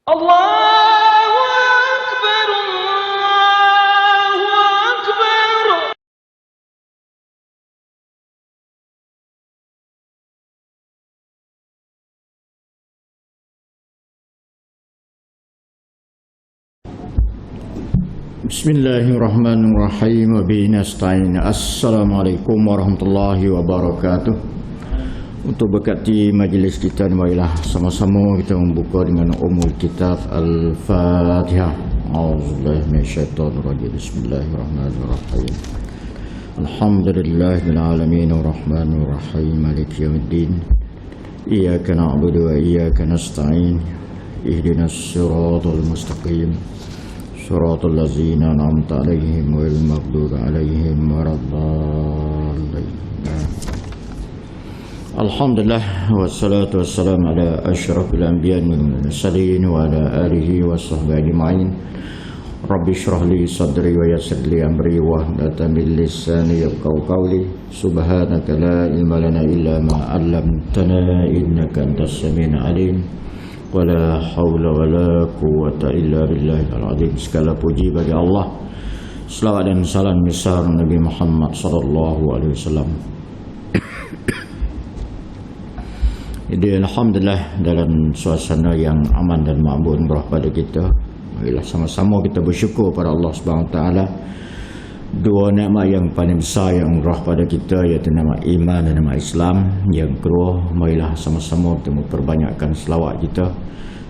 Allahu Akbar, Allahu Akbar. Bismillahirrahmanirrahim. Wa bihi nasta'in. Assalamualaikum warahmatullahi wabarakatuh. Untuk berkati majlis kita, marilah sama-sama kita membuka dengan umul kitab Al-Fatihah. A'udzubillahi minasyaitonir rajim. Bismillahirrahmanirrahim. Alhamdulillahil alamin arrahmanir rahim maliki yaumiddin. Iyyaka na'budu wa iyyaka nasta'in. Ihdinas siratal mustaqim. Siratal ladzina an'amta 'alaihim ghairil maghdubi 'alaihim waladdallin. Alhamdulillah wassalatu wassalamu ala asyrafil anbiya'i wal mursalin wa ala alihi wa sahbihi ajma'in. Rabbi shrah li sadri wa yassir li amri wahlul 'uqdatam min lisani yafqahu qawli. Subhanaka la ilma lana illa ma 'allamtana innaka antas samiul 'alim. Wala haula wala quwwata illa billahil azim. Segala puji bagi Allah. Selawat dan salam besar Nabi Muhammad sallallahu alaihi wasallam. Jadi alhamdulillah dalam suasana yang aman dan makbul pada kita, marilah sama-sama kita bersyukur pada Allah Subhanahu Wa Taala. Dua nikmat yang paling besar yang murah pada kita, iaitu nama iman dan nama Islam. Yang kedua, marilah sama-sama kita memperbanyakkan selawat kita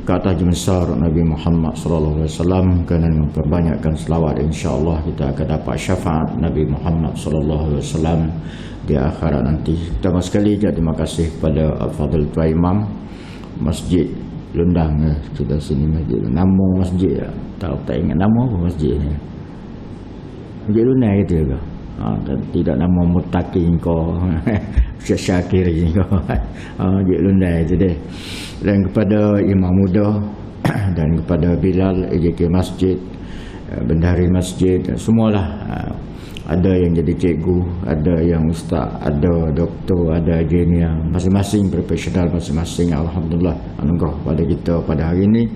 ke atas besar Nabi Muhammad sallallahu alaihi wasallam. Kerana memperbanyakkan selawat, insya-Allah kita akan dapat syafaat Nabi Muhammad sallallahu alaihi wasallam di akhirat nanti. Pertama sekali terima kasih kepada Al-Fadhil Tuan Imam Masjid Lundang. Kita sini masjid, nama masjid tahu tak ingat nama apa masjidnya. Masjid Lundang gitu ke? Tidak nama Mutakin ko Syakir ko. Masjid Lundang itu deh. Dan kepada Imam Muda dan kepada Bilal AJK Masjid, Bendahari Masjid, semualah. Ada yang jadi cikgu, ada yang ustaz, ada doktor, ada engineer, masing-masing profesional masing-masing. Alhamdulillah anugerah pada kita pada hari ini.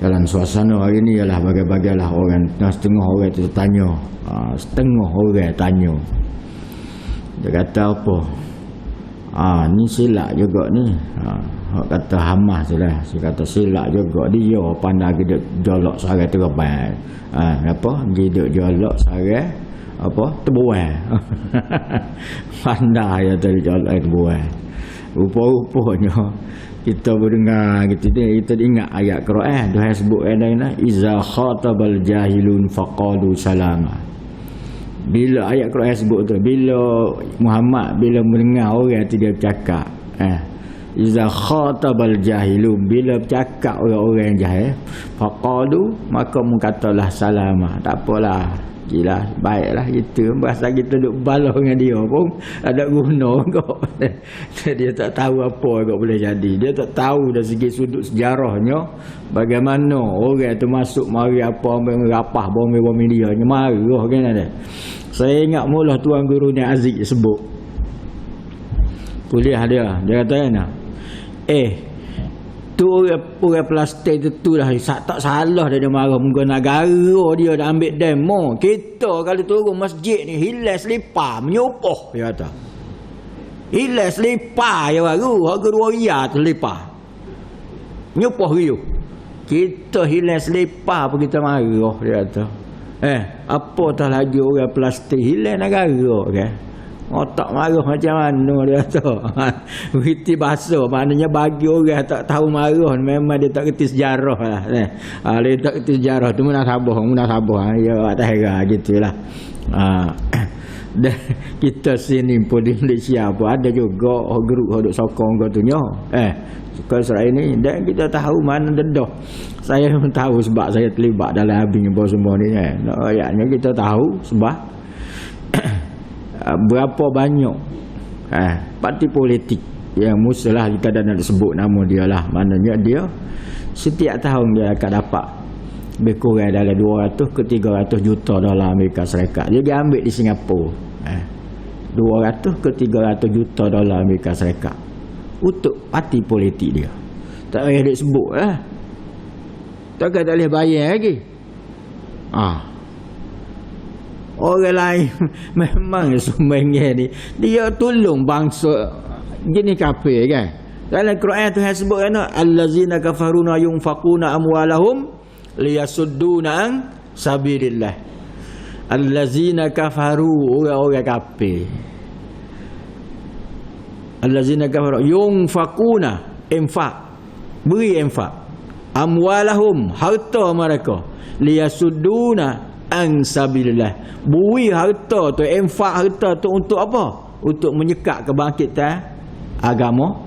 Dalam suasana hari ini ialah bagai-bagailah orang, setengah orang itu tanya, setengah orang tanya. Dia kata apa? Ni silap juga ni. Kata Hamas lah. Dia kata silap juga. Dia pandai dia jolok sarang terbaik. Apa? Dia jolok sarang apa terbuai. Pandai ya tadi jalan terbuai. Rupa-rupanya kita mendengar gitu dia, kita ingat ayat Quran Tuhan sebut ada iza khatabal jahilun faqalu salama. Bila ayat Quran sebut tu, bila Muhammad bila mendengar orang tu dia bercakap, iza khatabal jahilun, bila bercakap orang-orang jahil, faqalu, maka mengatalah salama. Tak apalah, gila, baiklah gitu. Bahasa kita duk balah dengan dia pun ada guna kok. Dia tak tahu apa kok boleh jadi. Dia tak tahu dari segi sudut sejarahnya bagaimana orang tu masuk mari apa merapah bom-bom dia marah kan ada. Saya ingat mula tuan guru ni Aziz sebut kuliah dia kata kan, tu orang plastik tu lah tak salah dia marah muka negara dia dah ambil demo. Kita kalau turun masjid ni hilang selipar menyupuh, dia kata hilang selipar ya baru harga RM2 selipar menyupuh riuh. Kita hilang selipar apa kita marah, dia kata apa tak lagi orang plastik hilang negara kan. Otak marah macam mana dia kata. Beriti bahasa maknanya bagi orang tak tahu marah memang dia tak kerti sejarah lah. Dia tak kerti sejarah tu munasabah. Ya atas heran gitulah. Dan kita sini pun di Malaysia pun ada juga grup duk sokong kau tu nyo. Sekarang ini dan kita tahu mana dedah. Saya pun tahu sebab saya terlibat dalam habis semua ni ayatnya kita tahu sebab berapa banyak parti politik yang muslah kita dah nak sebut nama dia lah. Maknanya dia setiap tahun dia akan dapat berkurang dalam 200 ke 300 juta dolar Amerika Syarikat. Dia ambil di Singapura 200 ke 300 juta dolar Amerika Syarikat untuk parti politik dia. Tak payah dia sebut Takkan tak boleh bayar lagi. Orang lain memang sumbangan ni dia tolong bangsa jenis kafir kan. Dalam Quran Tuhan sebut kan, allazina kafaruna yunfaquna amwalahum liyasudduna an sabilillah. Allazina kafaru, orang-orang kafir. Allazina kafaru yunfaquna, infak, beri infak, amwalahum, harta mereka, liyasudduna an sabilillah. Beri harta tu, infak harta tu untuk apa? Untuk menyekat kebangkitan agama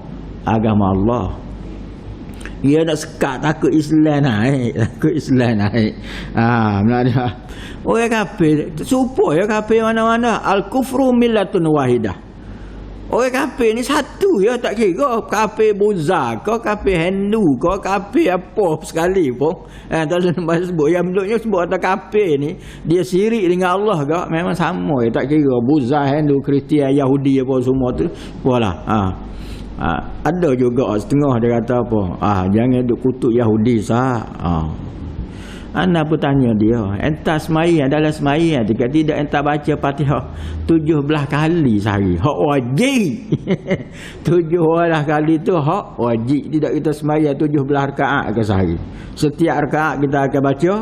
Allah. Dia nak sekat takut Islam naik, takut Islam naik. Ada orang kafir serupa ya, kafir mana-mana. Al-kufru millatun wahidah. Orang kafir ni satu ya, tak kira kafir Buddha ke, kafir Hindu ke, kafir apa sekali pun. Tak boleh sebut. Yang bentuknya sebut atau kafir ni dia syirik dengan Allah ke, memang sama ya, tak kira Buddha, Hindu, Kristian, Yahudi apa semua tu. Apalah. Ada juga setengah dia kata apa, jangan duk kutuk Yahudi sah. Ana pun tanya dia, entah semai adalah semai, jika tidak entah baca Fatihah 17 kali sehari, hak wajib. 17 kali tu hak wajib. Tidak kita semai 17 rakaat ke sehari. Setiap rakaat kita akan baca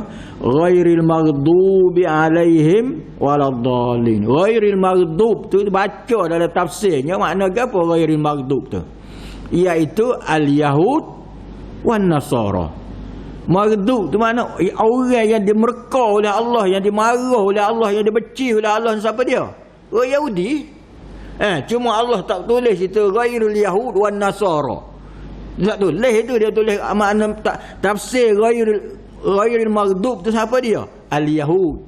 ghairil maghdubi alaihim waladdallin. Ghairil maghdub tu baca dalam tafsirnya, makna apa ghairil maghdub tu? Iaitu al-yahud wan nasara. Maghdub tu mana? Orang yang dimerka oleh Allah, yang dimarah oleh Allah, yang dibenci oleh Allah. Siapa dia? Orang Yahudi. Cuma Allah tak tulis itu ghairul yahud wan nasara. Tak tulis itu, dia tulis makna tafsir ghairul maghdub tu siapa dia? Al-yahud.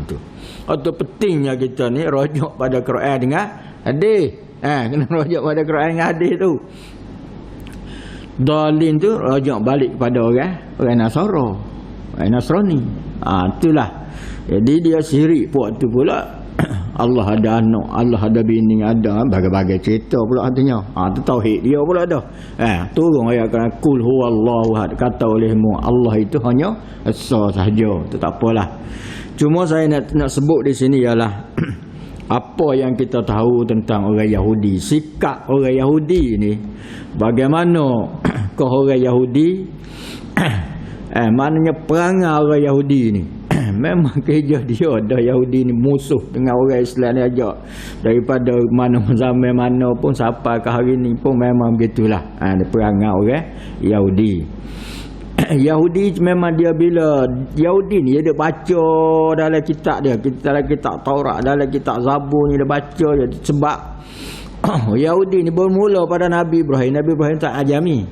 Tu. Atau pentingnya kita ni rujuk pada Quran dengan hadis. Kena rujuk pada Quran dengan hadis tu. Dalin tu rujuk balik kepada orang Nasara, orang Nasrani. Itulah. Jadi dia syirik waktu pula. Allah ada anak, Allah ada bini, ada bagai-bagai cerita pula artinya. Itu tauhid dia pula dah. Turun ayat kena kul huwallahu ahad, kata olehmu Allah itu hanya esa sahaja. Itu tak apalah. Cuma saya nak sebut di sini ialah apa yang kita tahu tentang orang Yahudi, sikap orang Yahudi ni, bagaimana ke orang Yahudi, maknanya perangai orang Yahudi ni. Memang kerja dia dah Yahudi ni musuh dengan orang Islam ni aja. Daripada mana zaman mana pun sampai ke hari ni pun memang begitulah. Perangai orang Yahudi. Yahudi memang dia bila Yahudi ni dia baca dalam kitab dia, dalam kitab Taurat, dalam kitab Zabur ni dia baca je. Sebab Yahudi ni bermula pada Nabi Ibrahim. Nabi Ibrahim tak ajami.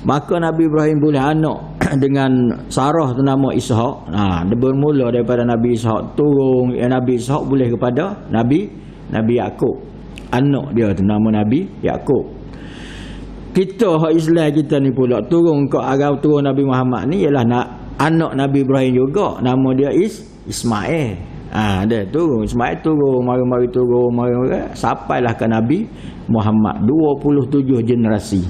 Maka Nabi Ibrahim boleh anak dengan Sarah tu nama Ishak. Dia bermula daripada Nabi Ishak, turun Nabi Ishak boleh kepada Nabi Yakub. Anak dia tu nama Nabi Yakub. Kita hak Islam kita ni pula turun ke agama turun Nabi Muhammad ni ialah anak Nabi Ibrahim juga, nama dia Ismail. Dia turun Ismail, turun mari-mari turun mari sampailah ke Nabi Muhammad 27 generasi.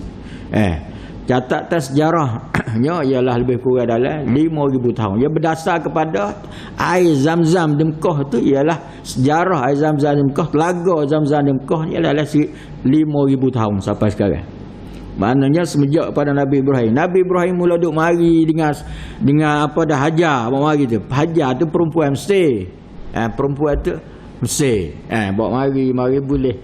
Catatan sejarahnya ialah lebih kurang dalam 5,000 tahun. Ia berdasar kepada air Zam-Zam di Mekah tu, ialah sejarah air Zam-Zam di Mekah, telaga Zam-Zam di Mekah ni ialah 5,000 tahun sampai sekarang. Maknanya semenjak pada Nabi Ibrahim. Nabi Ibrahim mula duk mari dengan apa dah Hajar, bawa mari tu. Hajar tu perempuan Mesir. Perempuan tu Mesir. Bawa mari boleh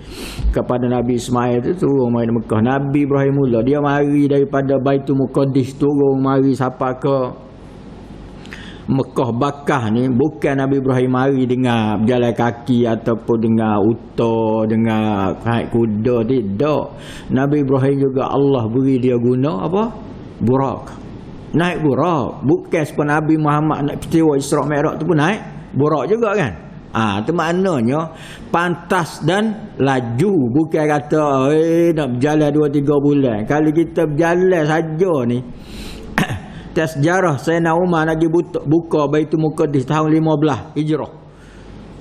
kepada Nabi Ismail tu turun mari Mekah. Nabi Ibrahim mula dia mari daripada Baitul Muqaddis turun mari sampai ke Mekah Bakah ni. Bukan Nabi Ibrahim mari dengan berjalan kaki ataupun dengan unta, dengan naik kuda, tidak. Nabi Ibrahim juga Allah beri dia guna apa? Burak. Naik burak. Bukan seperti Nabi Muhammad nak peristiwa Isra' Mi'raj tu pun naik burak juga kan. Itu maknanya pantas dan laju. Bukan kata nak berjalan 2-3 bulan. Kalau kita berjalan saja ni, sejarah Sayyidina Umar lagi buka Baitul Muqaddis tahun 15 Hijrah.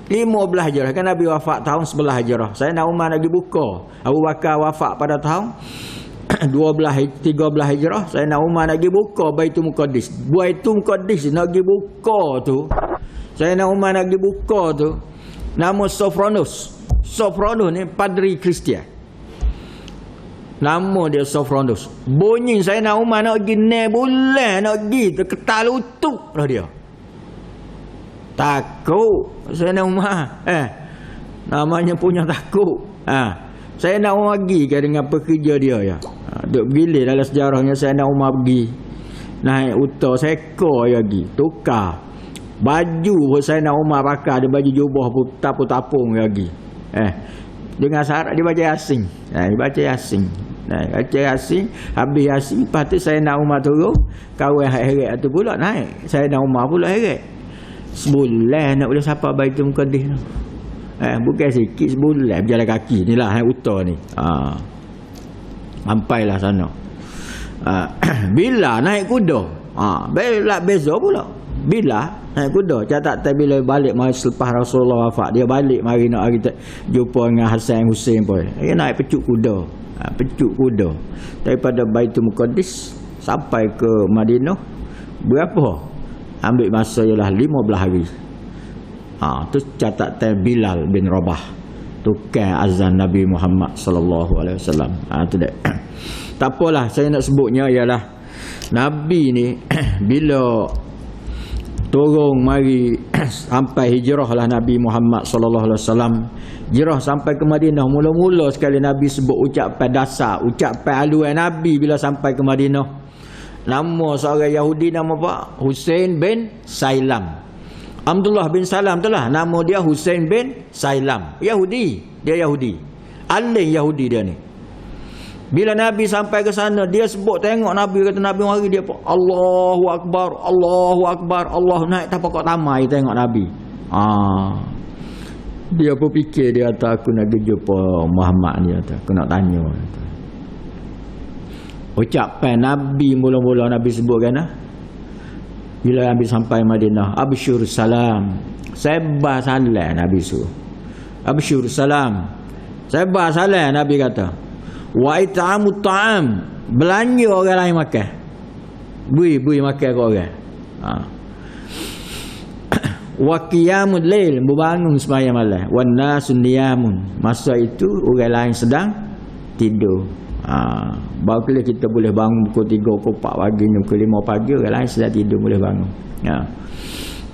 15 Hijrah kan Nabi wafat tahun 11 Hijrah. Sayyidina Umar lagi buka. Abu Bakar wafat pada tahun 13 Hijrah, Sayyidina Umar nak pergi buka Baitul Muqaddis. Baitul Muqaddis nak pergi buka tu. Sayyidina Umar nak pergi buka tu. Nama Sophronius. Sophronius ni padri Kristian. Nama dia Sophronius. Bunyi Sayyidina Umar nak pergi bulan nak pergi terketal utuk lah dia. Takut Sayyidina Umar. Namanya punya takut. Sayyidina Umar pergi ke dengan pekerja dia ya. Duk gilir dalam sejarahnya Sayyidina Umar pergi. Naik unta seekor ya pergi. Tukar. Baju Sayyidina Umar pakai, dia baju jubah tapung-tapung ya pergi. Dengan syarat dia baca Yasin. Dia baca Yasin. Baca Yasin, habis Yasin, lepas tu Sayyidina Umar turun, kawan heret tu pula naik. Sayyidina Umar pula heret. Sebulan nak boleh sampai Baitul Muqaddis tu. Bukan sikit, sebulan berjalan kaki ni lah utara ni. Sampailah sana. Bila naik kuda. Beza pula. Bila naik kuda, catat bila balik mari selepas Rasulullah wafat, dia balik mari nak kita jumpa dengan Hasan Hussein pun. Dia naik pecuk kuda. Pecuk kuda daripada Baitul Muqaddis sampai ke Madinah berapa? Ambil masa ialah 15 hari. Tu catatan Bilal bin Rabah, tukang azan Nabi Muhammad sallallahu alaihi wasallam. Tu dah. Tak apalah, saya nak sebutnya ialah Nabi ni bila turun mari sampai hijrah lah Nabi Muhammad sallallahu alaihi wasallam. Hijrah sampai ke Madinah, mula-mula sekali Nabi sebut ucapan dasar, ucapan haluan Nabi bila sampai ke Madinah. Nama seorang Yahudi nama apa? Husain bin Sailam. Abdullah bin Salam tu lah nama dia, Husain bin Sailam. Yahudi, dia Yahudi. Alim Yahudi dia ni. Bila Nabi sampai ke sana, dia sebut tengok Nabi, kata Nabi mari dia Allahu Akbar, Allahu Akbar, Allah naik tak pokok tamai tengok Nabi. Dia pun fikir, dia kata aku nak jumpa Muhammad ni, kata aku nak tanya. Ucapan Nabi mula-mula Nabi sebutkan bila Nabi sampai Madinah, absyur salam. Sebar salam Nabi suruh. Absyur salam. Sebar salam Nabi kata. Wa it'amut ta'am, belanja orang lain makan. Beri makan ke orang. Wa qiyamul lail, berbangun sembahyang malam. Wan nasu niyamun, masa itu orang lain sedang tidur. Barulah kita boleh bangun pukul 3, pukul 4 pagi, pukul 5 pagi, orang lain sedang tidur boleh bangun.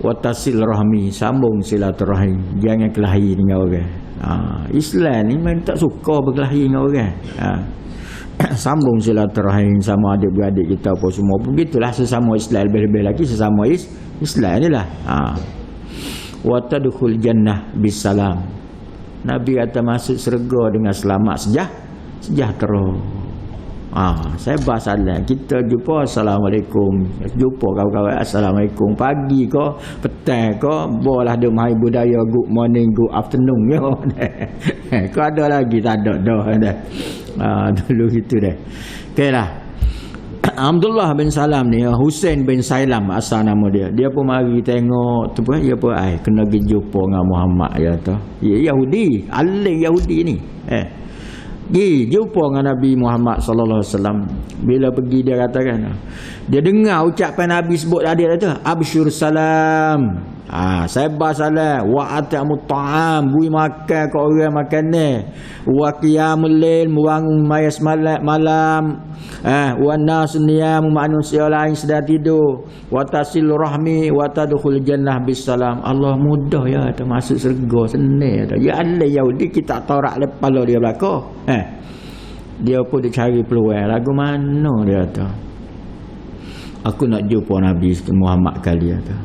Wa tasil rahmi, sambung silaturahim, jangan kelahi dengan orang. Islam ni memang tak suka berkelahi dengan orang. Sambung silaturahim sama adik-beradik kita apa semua. Begitulah sesama Islam, lebih-lebih lagi sesama Islam inilah. Wa tadkhul jannah bisalam. Nabi kata masuk syurga dengan selamat sejahtera. Saya bahas salam. Kita jumpa assalamualaikum. Jumpa kawan-kawan assalamualaikum. Pagi ke, petang ke, boleh ada mai budaya good morning, good afternoon ya. Kau ada lagi tak ada dah. Dulu gitu dah. Okeylah. Abdullah bin Salam ni, Husain bin Sailam asal nama dia. Dia pun mari tengok tu pun, dia pun kena pergi jumpa dengan Muhammad ya tu. Yahudi, alim Yahudi ni. Pergi jumpa dengan Nabi Muhammad sallallahu alaihi wasallam. Bila pergi dia katakan, dia dengar ucapan Nabi sebut tadi tu, absyur salam. Sebar salam. Wa at'amut ta'am, bui makan ke orang makan ni. Wa qiyamul lail, bangun mayas malam. Wa nas niyam, manusia lain sedang tidur. Wa tasil rahmi, wa tadkhul jannah bisalam. Allah mudah ya termasuk syurga senang. Ya Allah Yahudi kita Taurat lepas dia belaka. Dia pun dia cari peluang. Lagu mana dia kata, aku nak jumpa Nabi Muhammad kali kata.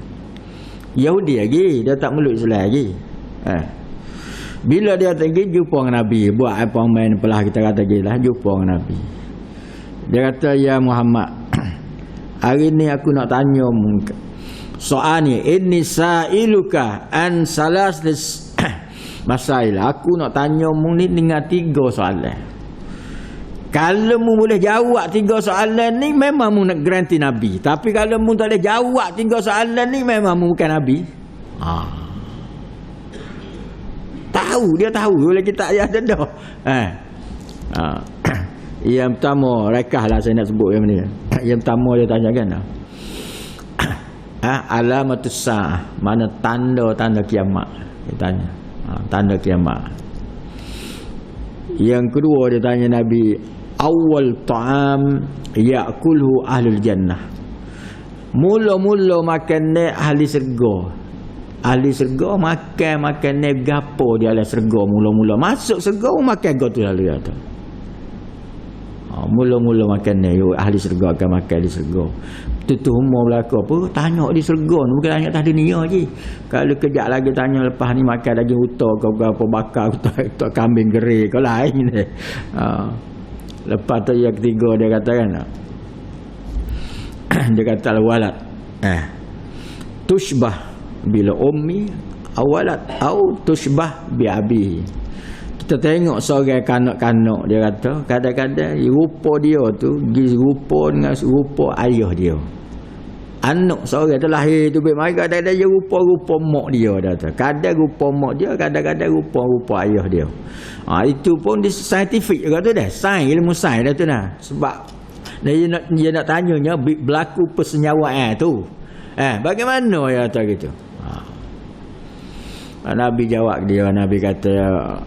Yahudi lagi, dia tak meluk Islam lagi. Bila dia pergi jumpa dengan Nabi, buat apa main pelah kita kata gila, jumpa dengan Nabi. Dia kata, ya Muhammad, hari ni aku nak tanya soal ni, inni sa'iluka an salaslis masail. Aku nak tanya mu ni dengan 3 soalan. Kalau mu boleh jawab 3 soalan ni, memang mu nak garanti Nabi. Tapi kalau mu tak boleh jawab 3 soalan ni, memang mu bukan Nabi. Tahu, dia tahu. Boleh kita ayah dah. Yang pertama, rekahlah saya nak sebut yang ni. Yang pertama dia tanya kan. Alamatus sa'ah, mana tanda-tanda kiamat? Dia tanya. Tanda kiamat. Yang kedua dia tanya Nabi, awal ta'am ya'kulhu ahlul jannah. Mula-mula makan ni ahli syurga. Ahli syurga makan ni gapo di ahli syurga mula-mula. Masuk syurga makan tu lalu kata. Mula-mula makan ni ahli syurga akan makan di syurga. Tu umur berlaku apa? Tanya di syurga ni bukan tanya atas dunia je. Kalau kejap lagi tanya lepas ni makan daging uta kau apa bakar uta kambing geri kau lain ni. Lepas tu yang ketiga dia kata kan. Dia kata al-walad. Tushbah bila ummi awalat au tushbah bi abi. Kita tengok seorang kanak-kanak dia kata kadang-kadang rupa dia tu rupa dengan rupa ayah dia. Anak seorang tu lahir tu baik mari kadang-kadang dia rupa-rupa mak dia dah tu. Kadang rupa mak dia, kadang-kadang rupa-rupa ayah dia. Itu pun di saintifik juga tu dah. Sains, ilmu sains dah tu dah. Sebab dia nak tanyanya berlaku persenyawaan tu. Bagaimana ya kata gitu. Nabi jawab dia, Nabi kata,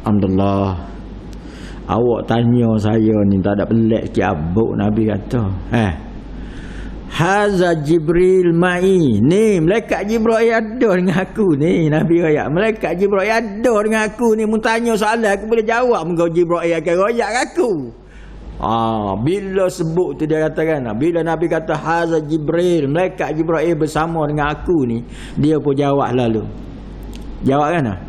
alhamdulillah awak tanya saya ni tak ada pelik sikit abuk. Nabi kata haza Jibril ma'i, ni malaikat Jibril ada dengan aku ni. Nabi kata malaikat Jibril ada dengan aku ni, mu tanya soalan aku boleh jawab, engkau Jibril akan royak aku. Bila sebut tu dia katakan, bila Nabi kata haza Jibril, malaikat Jibril bersama dengan aku ni, dia pun jawab lalu. Jawab kan?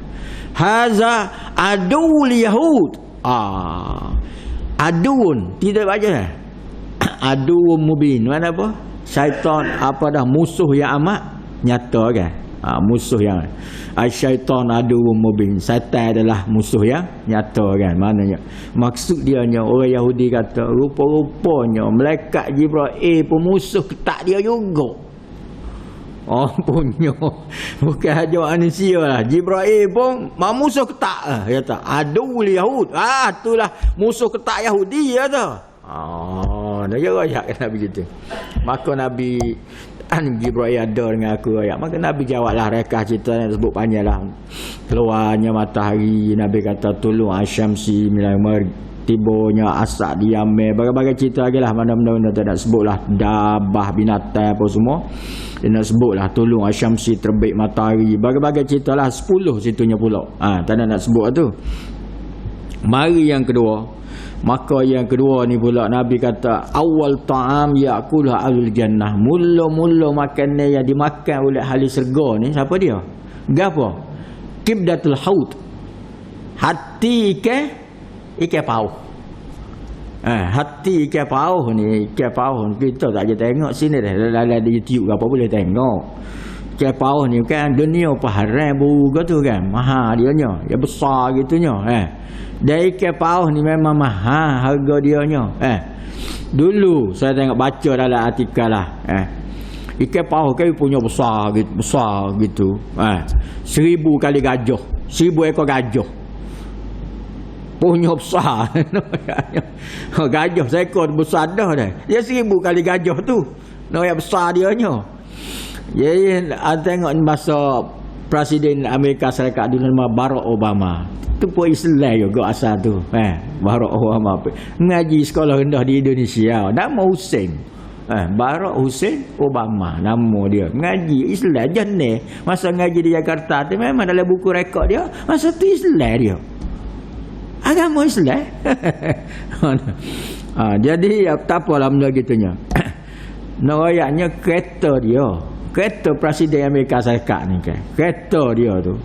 Haza adul yahud. Adun tidak baca dah. Adun mubin. Mana apa? Syaitan apa dah musuh yang amat nyata kan? Musuh yang syaitan adun mubin. Syaitan adalah musuh yang nyata kan? Maknanya maksud dia nya orang Yahudi kata rupa-rupanya malaikat Jibril pun musuh ketak dia juga. Punya bukan hanya manusia lah. Jibril pun musuh ketak lah. Dia kata adul Yahud. Itulah musuh ketak Yahudi dia tu. Dia royak kan Nabi gitu. Maka Nabi Jibril ada dengan aku royak. Maka Nabi jawablah rekah cerita yang sebut panjang lah. Keluarnya matahari, Nabi kata tolong asyamsi milamar, tibanya asak di Yaman, bagai-bagai cerita lagi lah. Mana-mana tak nak sebut lah. Dabah binatang apa semua dia nak sebut lah. Tolong asyamsi terbit matahari, bagai-bagai cerita lah. 10 situnya pula. Tak nak sebut lah tu. Mari yang kedua. Maka yang kedua ni pula Nabi kata awal ta'am ya'kulu ahlul jannah. Mula-mula makan yang dimakan oleh ahli syurga ni siapa dia? Gapo? Kibdatul haud. Hati ikan paus. Hati ikan paus ni, ikan paus kita tak je tengok sini dah dalam di YouTube apa boleh tengok. Ikan paus ni kan dunia paharan buru ke tu kan. Mahal dia nya. Dia besar gitunya. Dan ikan paus ni memang mahal harga dia nya. Dulu saya tengok baca dalam artikel lah. Ikan paus kan punya besar gitu. 1000 kali gajah. 1000 ekor gajah. Punya besar. Gajah seekor besar dah. Dia 1000 kali gajah tu. Yang besar dia nya. Jadi tengok masa Presiden Amerika Syarikat dulu nama Barack Obama. Tu pun Islam juga asal tu. Barack Obama ngaji sekolah rendah di Indonesia. Nama Hussein. Barack Hussein Obama nama dia. Ngaji Islam jenis. Masa ngaji di Jakarta tu memang dalam buku rekod dia masa tu Islam dia. Agama Islam. Jadi tak apalah benda gitunya. Noyaknya kereta dia. Kereta Presiden Amerika Syarikat ni kan. Kereta dia tu.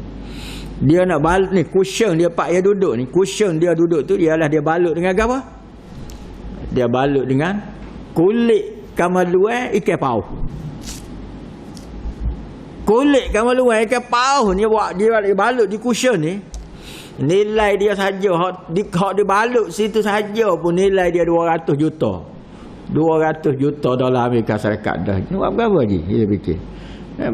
Dia nak balut ni. Cushion dia pak dia duduk ni. Cushion dia duduk tu ialah dia balut dengan apa? Dia balut dengan kulit kamaluan ikan paus. Kulit kamaluan ikan paus ni dia balut di cushion ni. Nilai dia saja hak dibalut situ saja pun nilai dia 200 juta. $200 juta Amerika Syarikat dah. Ni buat berapa je dia fikir.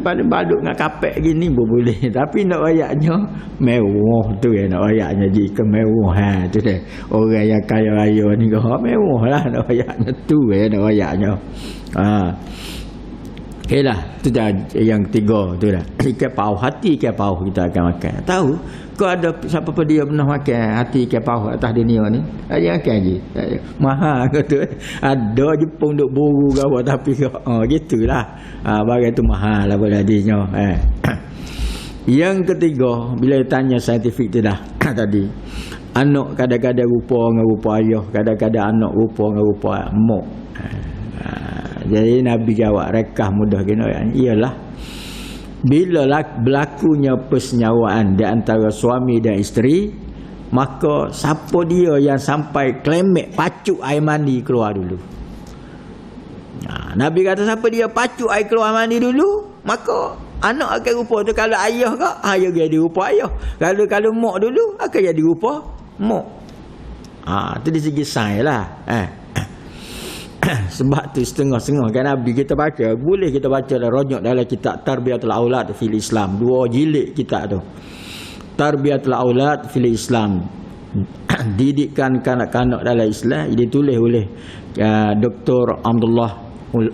paling baduk dengan kapek gini boleh. Tapi nak rayaknya mewah tu nak rayaknya jika mewah tu deh. Orang yang kaya raya ni kau mewah lah nak rayaknya tu nak rayaknya. Okeylah, tu dah yang ketiga tu dah. Ikan paus, hati ikan paus kita akan makan. Tahu? Kau ada siapa pun dia pernah makan hati ikan paus atas dunia ni? Dia makan je. Mahal ke tu? Ada Jepun duk buru ke apa tapi gitulah. Barang tu mahal lah pada hadinya. Yang ketiga, bila tanya saintifik tu dah tadi. Anak kadang-kadang rupa dengan rupa ayah, kadang-kadang anak rupa dengan rupa mak. Jadi Nabi jawab rekah mudah kena ialah bila berlakunya persenyawaan di antara suami dan isteri, maka siapa dia yang sampai klemek pacuk air mandi keluar dulu. Nabi kata siapa dia pacuk air keluar mandi dulu, maka anak akan rupa tu. Kalau ayah ke, ayah jadi rupa ayah. Kalau mak dulu akan jadi rupa mak. Tu dari segi sains lah. Sebab tu setengah-setengah kan Nabi kita baca, boleh kita baca dah rojok dalam kitab Tarbiyatul Aulad fil Islam, 2 jilid kitab tu. Tarbiyatul Aulad fil Islam, didikan kanak-kanak dalam Islam, ditulis oleh Dr. Abdullah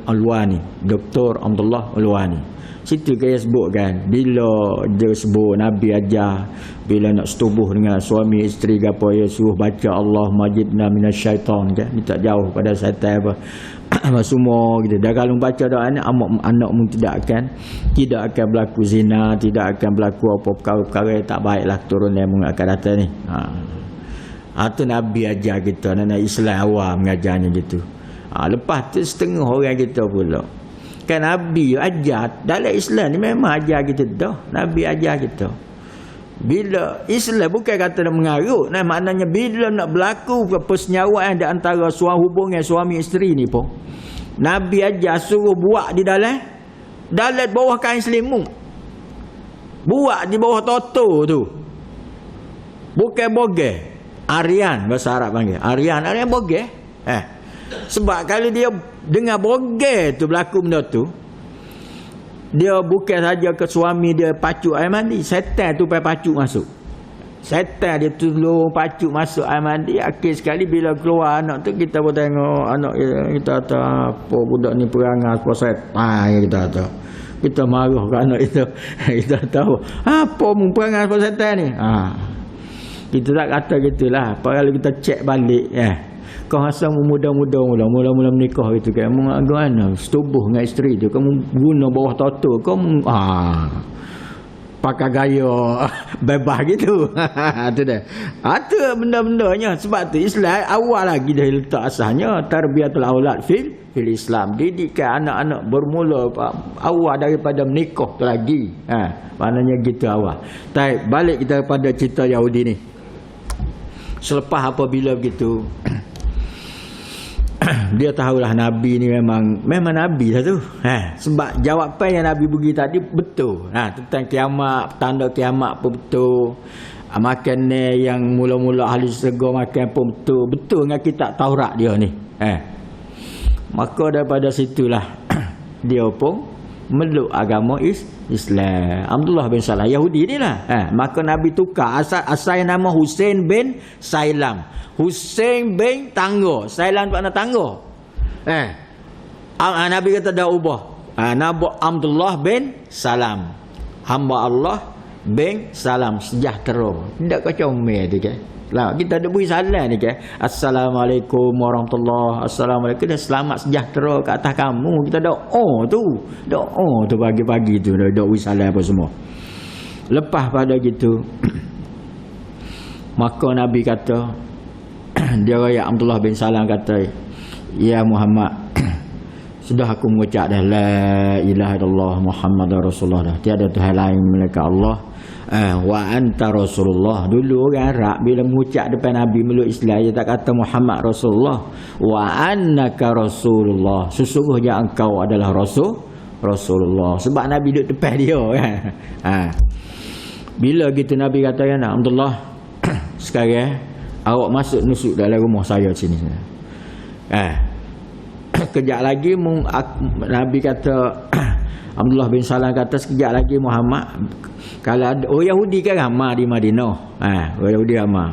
Alwani. Dr. Abdullah Alwani. Situ dia sebut kan, bila dia sebut Nabi ajar bila nak setubuh dengan suami isteri ke apa, dia suruh baca Allah majidna minasyaitan je, minta jauh pada syaitan apa. Semua gitu. Dan kalau baca doa ni anakmu tidak akan berlaku zina, tidak akan berlaku apa perkara-perkara yang tak baiklah turun yang akan datang ni. Tu Nabi ajar kita, anak Islam awal mengajarnya gitu. Lepas tu setengah orang kita pula kan Nabi ajar dalam Islam ni memang ajar kita dah. Nabi ajar kita. Bila Islam bukan kata nak mengarut, maknanya bila nak berlaku persenyawaan di antara hubungan suami isteri ni pun Nabi ajar suruh buat di dalam bawah kain selimut. Buat di bawah toto tu. Bukan bogeh. Arian bahasa Arab panggil. Arian bogeh. Sebab kalau dia dengar bogel tu berlaku benda tu, dia bukan saja ke suami dia pacuk air mandi, setan tu pacuk masuk. Setan dia tolong pacuk masuk air mandi. Akhir sekali bila keluar anak tu, kita pun tengok anak kita kata apa budak ni perangai apa setan kita kata. Kita marah ke anak itu. Kita tahu apa perangai apa setan ni. Kita tak kata gitulah. Kalau kita cek balik kau rasa mula-mula menikah gitu kan, mu agak setubuh dengan isteri tu, kamu guna bawah toto, kamu pakai gaya bebas gitu. Tu dah. Tu benda-bendanya. Sebab tu Islam awal lagi dah letak asalnya tarbiyatul aulad fil Islam. Didikan anak-anak bermula awal daripada menikah tu lagi. Maknanya gitu awal. Baik, balik kita pada cerita Yahudi ni. Selepas apabila begitu dia tahulah Nabi ni memang Nabi lah tu. Sebab jawapan yang Nabi bagi tadi betul. Tentang kiamat, tanda kiamat pun betul. Makan ni yang mula-mula ahli syurga makan pun betul. Betul dengan kitab Taurat dia ni. Maka daripada situlah dia pun meluk agama Islam. Abdullah bin Salam Yahudi ni lah. Maka Nabi tukar asal nama Husain bin Sailam. Husain bin tangga. Sailam tu makna tangga. Nabi kata dah ubah. Nabi Abdullah bin Salam. Hamba Allah bin Salam, sejahtera. Tidak kacau comel tu kan. Lah kita ada beri salam ni kan. Assalamualaikum warahmatullahi. Assalamualaikum dan selamat sejahtera ke atas kamu. Kita doa tu pagi-pagi tu dah beri salam apa semua. Lepas pada gitu maka Nabi kata, dia raya Abdullah bin Salam kata, ya Muhammad, sudah aku mengucap dah la ilaha illallah Muhammadar Rasulullah dah. Tiada Tuhan lain melainkan Allah. Wa anta Rasulullah. Dulu orang Arab bila mengucap depan Nabi meluk Islam, dia tak kata Muhammad Rasulullah. Wa annaka Rasulullah. Sesungguhnya engkau adalah Rasulullah. Sebab Nabi duduk depan dia kan. Bila gitu Nabi kata kan, Abdullah, sekarang awak masuk nusuk dalam rumah saya sini. sekejap lagi Nabi kata Abdullah bin Salam kata sekejap lagi Muhammad kalau ada Yahudi kan ramai di Madinah. Orang Yahudi ramai.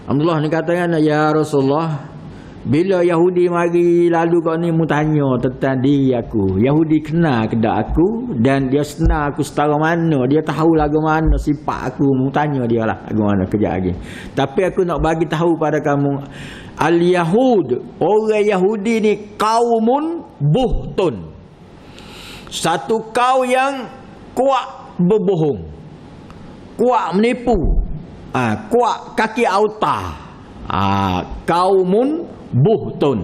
Abdullah ni katakan, ya Rasulullah, bila Yahudi mari lalu kau ni mu tanya tentang diri aku. Yahudi kenal kedak aku dan dia senang aku setara mana, dia tahu lagu mana sifat aku, mu tanya dia lah lagu mana kejap lagi. Tapi aku nak bagi tahu pada kamu, al-Yahud, orang Yahudi ni kaumun buhtun. Satu kaum yang kuat berbohong, kuat menipu, kuat kaki auta. Kaumun buhtun.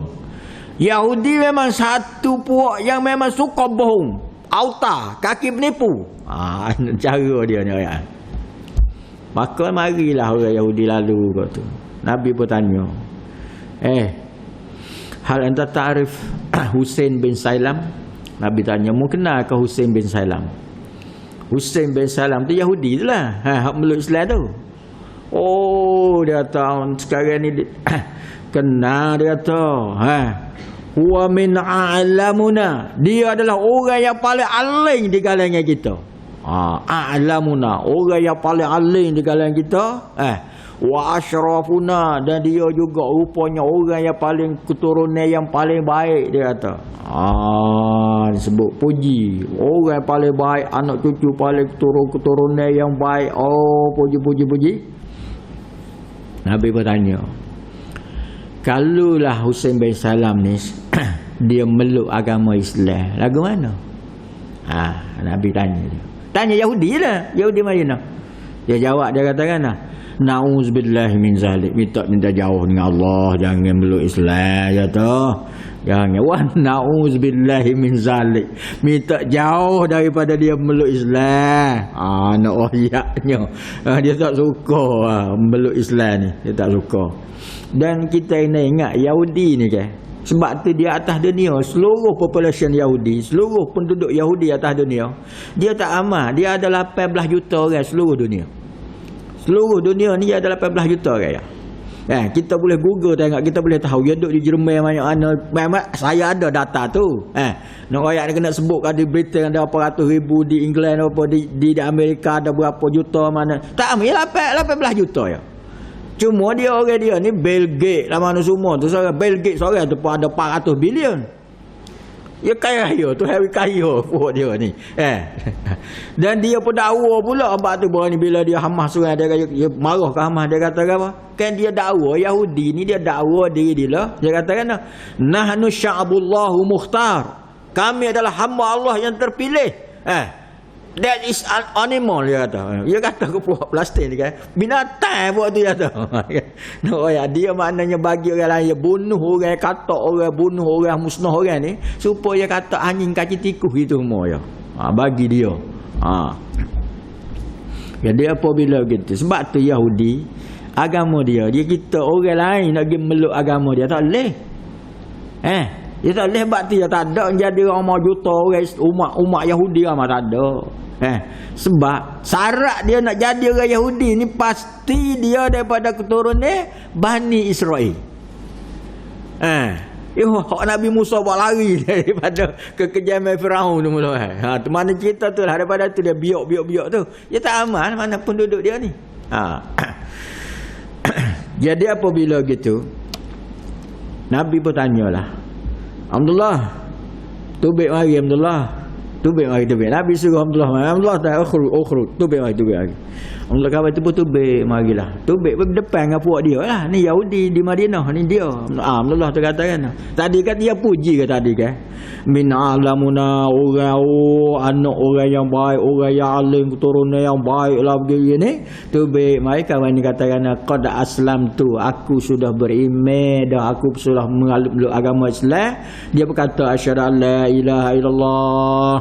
Yahudi memang satu puak yang memang suka bohong, auta, kaki penipu. Cara dia ni ayat. Maka marilah orang Yahudi lalu kat tu. Nabi pun tanya, hal anta ta'rif Husain bin Salam? Nabi tanya, mu kenal ke Husain bin Salam? Husain bin Salam tu Yahudi tu lah, hak meluk Islam tu. Oh, dia tahu sekarang ni kenal dia tahu. Huwa min a'lamuna. Dia adalah orang yang paling alim di kalangan kita. A'lamuna, orang yang paling alim di kalangan kita. Wa asyrafuna, dan dia juga rupanya orang yang paling keturunan yang paling baik, dia kata. Disebut puji. Orang yang paling baik, anak cucu paling keturunan yang baik. Puji. Nabi bertanya, kalulah Husain bin Salam ni dia meluk agama Islam, lagu mana? Nabi tanya dia. Tanya Yahudi lah, Yahudi Madinah. Dia jawab, dia katakan na'uzubillah min zalik, minta jauh dengan Allah, jangan meluk Islam, kata. Jangan, wa na'uzubillah min zalik, minta jauh daripada dia meluk Islam. Nak ayatnya. Dia tak suka meluk Islam ni, dia tak suka. Dan kita ini ingat Yahudi ni kan, sebab tu dia atas dunia, seluruh population Yahudi, seluruh penduduk Yahudi atas dunia, dia tak amat, dia ada 18 juta orang seluruh dunia. Seluruh dunia ni ada 18 juta orang. Kita boleh Google tengok, kita boleh tahu dia duduk di Jerman banyak mana. Memang saya ada data tu. Nak rakyat ni kena sebut di Britain ada berapa ratus ribu, di England apa, di Amerika ada berapa juta mana. Tak ambil 18 juta ya. Cuma dia orang dia ni Bill Gates lah mana semua tu. Bill Gates seorang tu pun ada 400 bilion. Dia kaya tu, hari kaya pun dia ni. Dan dia pun dakwa pula abang tu ni bila dia Hamas surang dia marah ke Hamas, dia kata apa? Kan dia dakwa Yahudi ni, dia dakwa diri dia. Dia katakan nahnu sya'bullahu mukhtar. Kami adalah hamba Allah yang terpilih. That is an animal, dia kata. Dia kata ke puak plastik ni kan. Binatang buat tu, dia kata. Dia maknanya bagi orang lain, bunuh orang, kata orang, bunuh orang, musnah orang ni, supaya kata anjing kaki tikus gitu semua ya. Bagi dia. Jadi apabila gitu. Sebab tu Yahudi, agama dia kita orang lain nak pergi meluk agama dia, tak boleh. Dia tak boleh, sebab tu dia tak ada jadi ramai juta orang umat Yahudi ramai, tak ada. Sebab syarat dia nak jadi orang Yahudi ni pasti dia daripada keturunan Bani Israel. Hak Nabi Musa buat lari daripada kekejaman Firaun tu mula. Tu mana cerita tu lah, daripada tu dia biok tu. Dia tak aman mana penduduk dia ni. Jadi apabila gitu, Nabi pun tanyalah, Abdullah, tubik mari Abdullah. Tubik mari. Nabi suruh Abdullah mari. Abdullah tak ukhrud. Tubik mari. Abdullah kata tu pun tubik marilah. Tubik depan dengan puak dia lah. Ni Yahudi di Madinah ni dia. Abdullah tu katakan. Tadi kan dia puji ke tadi kan. Min alamuna, orang anak orang yang baik, orang yang alim, keturunan yang baik lah begini. Tubik mari kawan ni katakan qad aslam tu, aku sudah beriman dah, aku sudah mengalami agama Islam. Dia berkata asyhadu an la ilaha illallah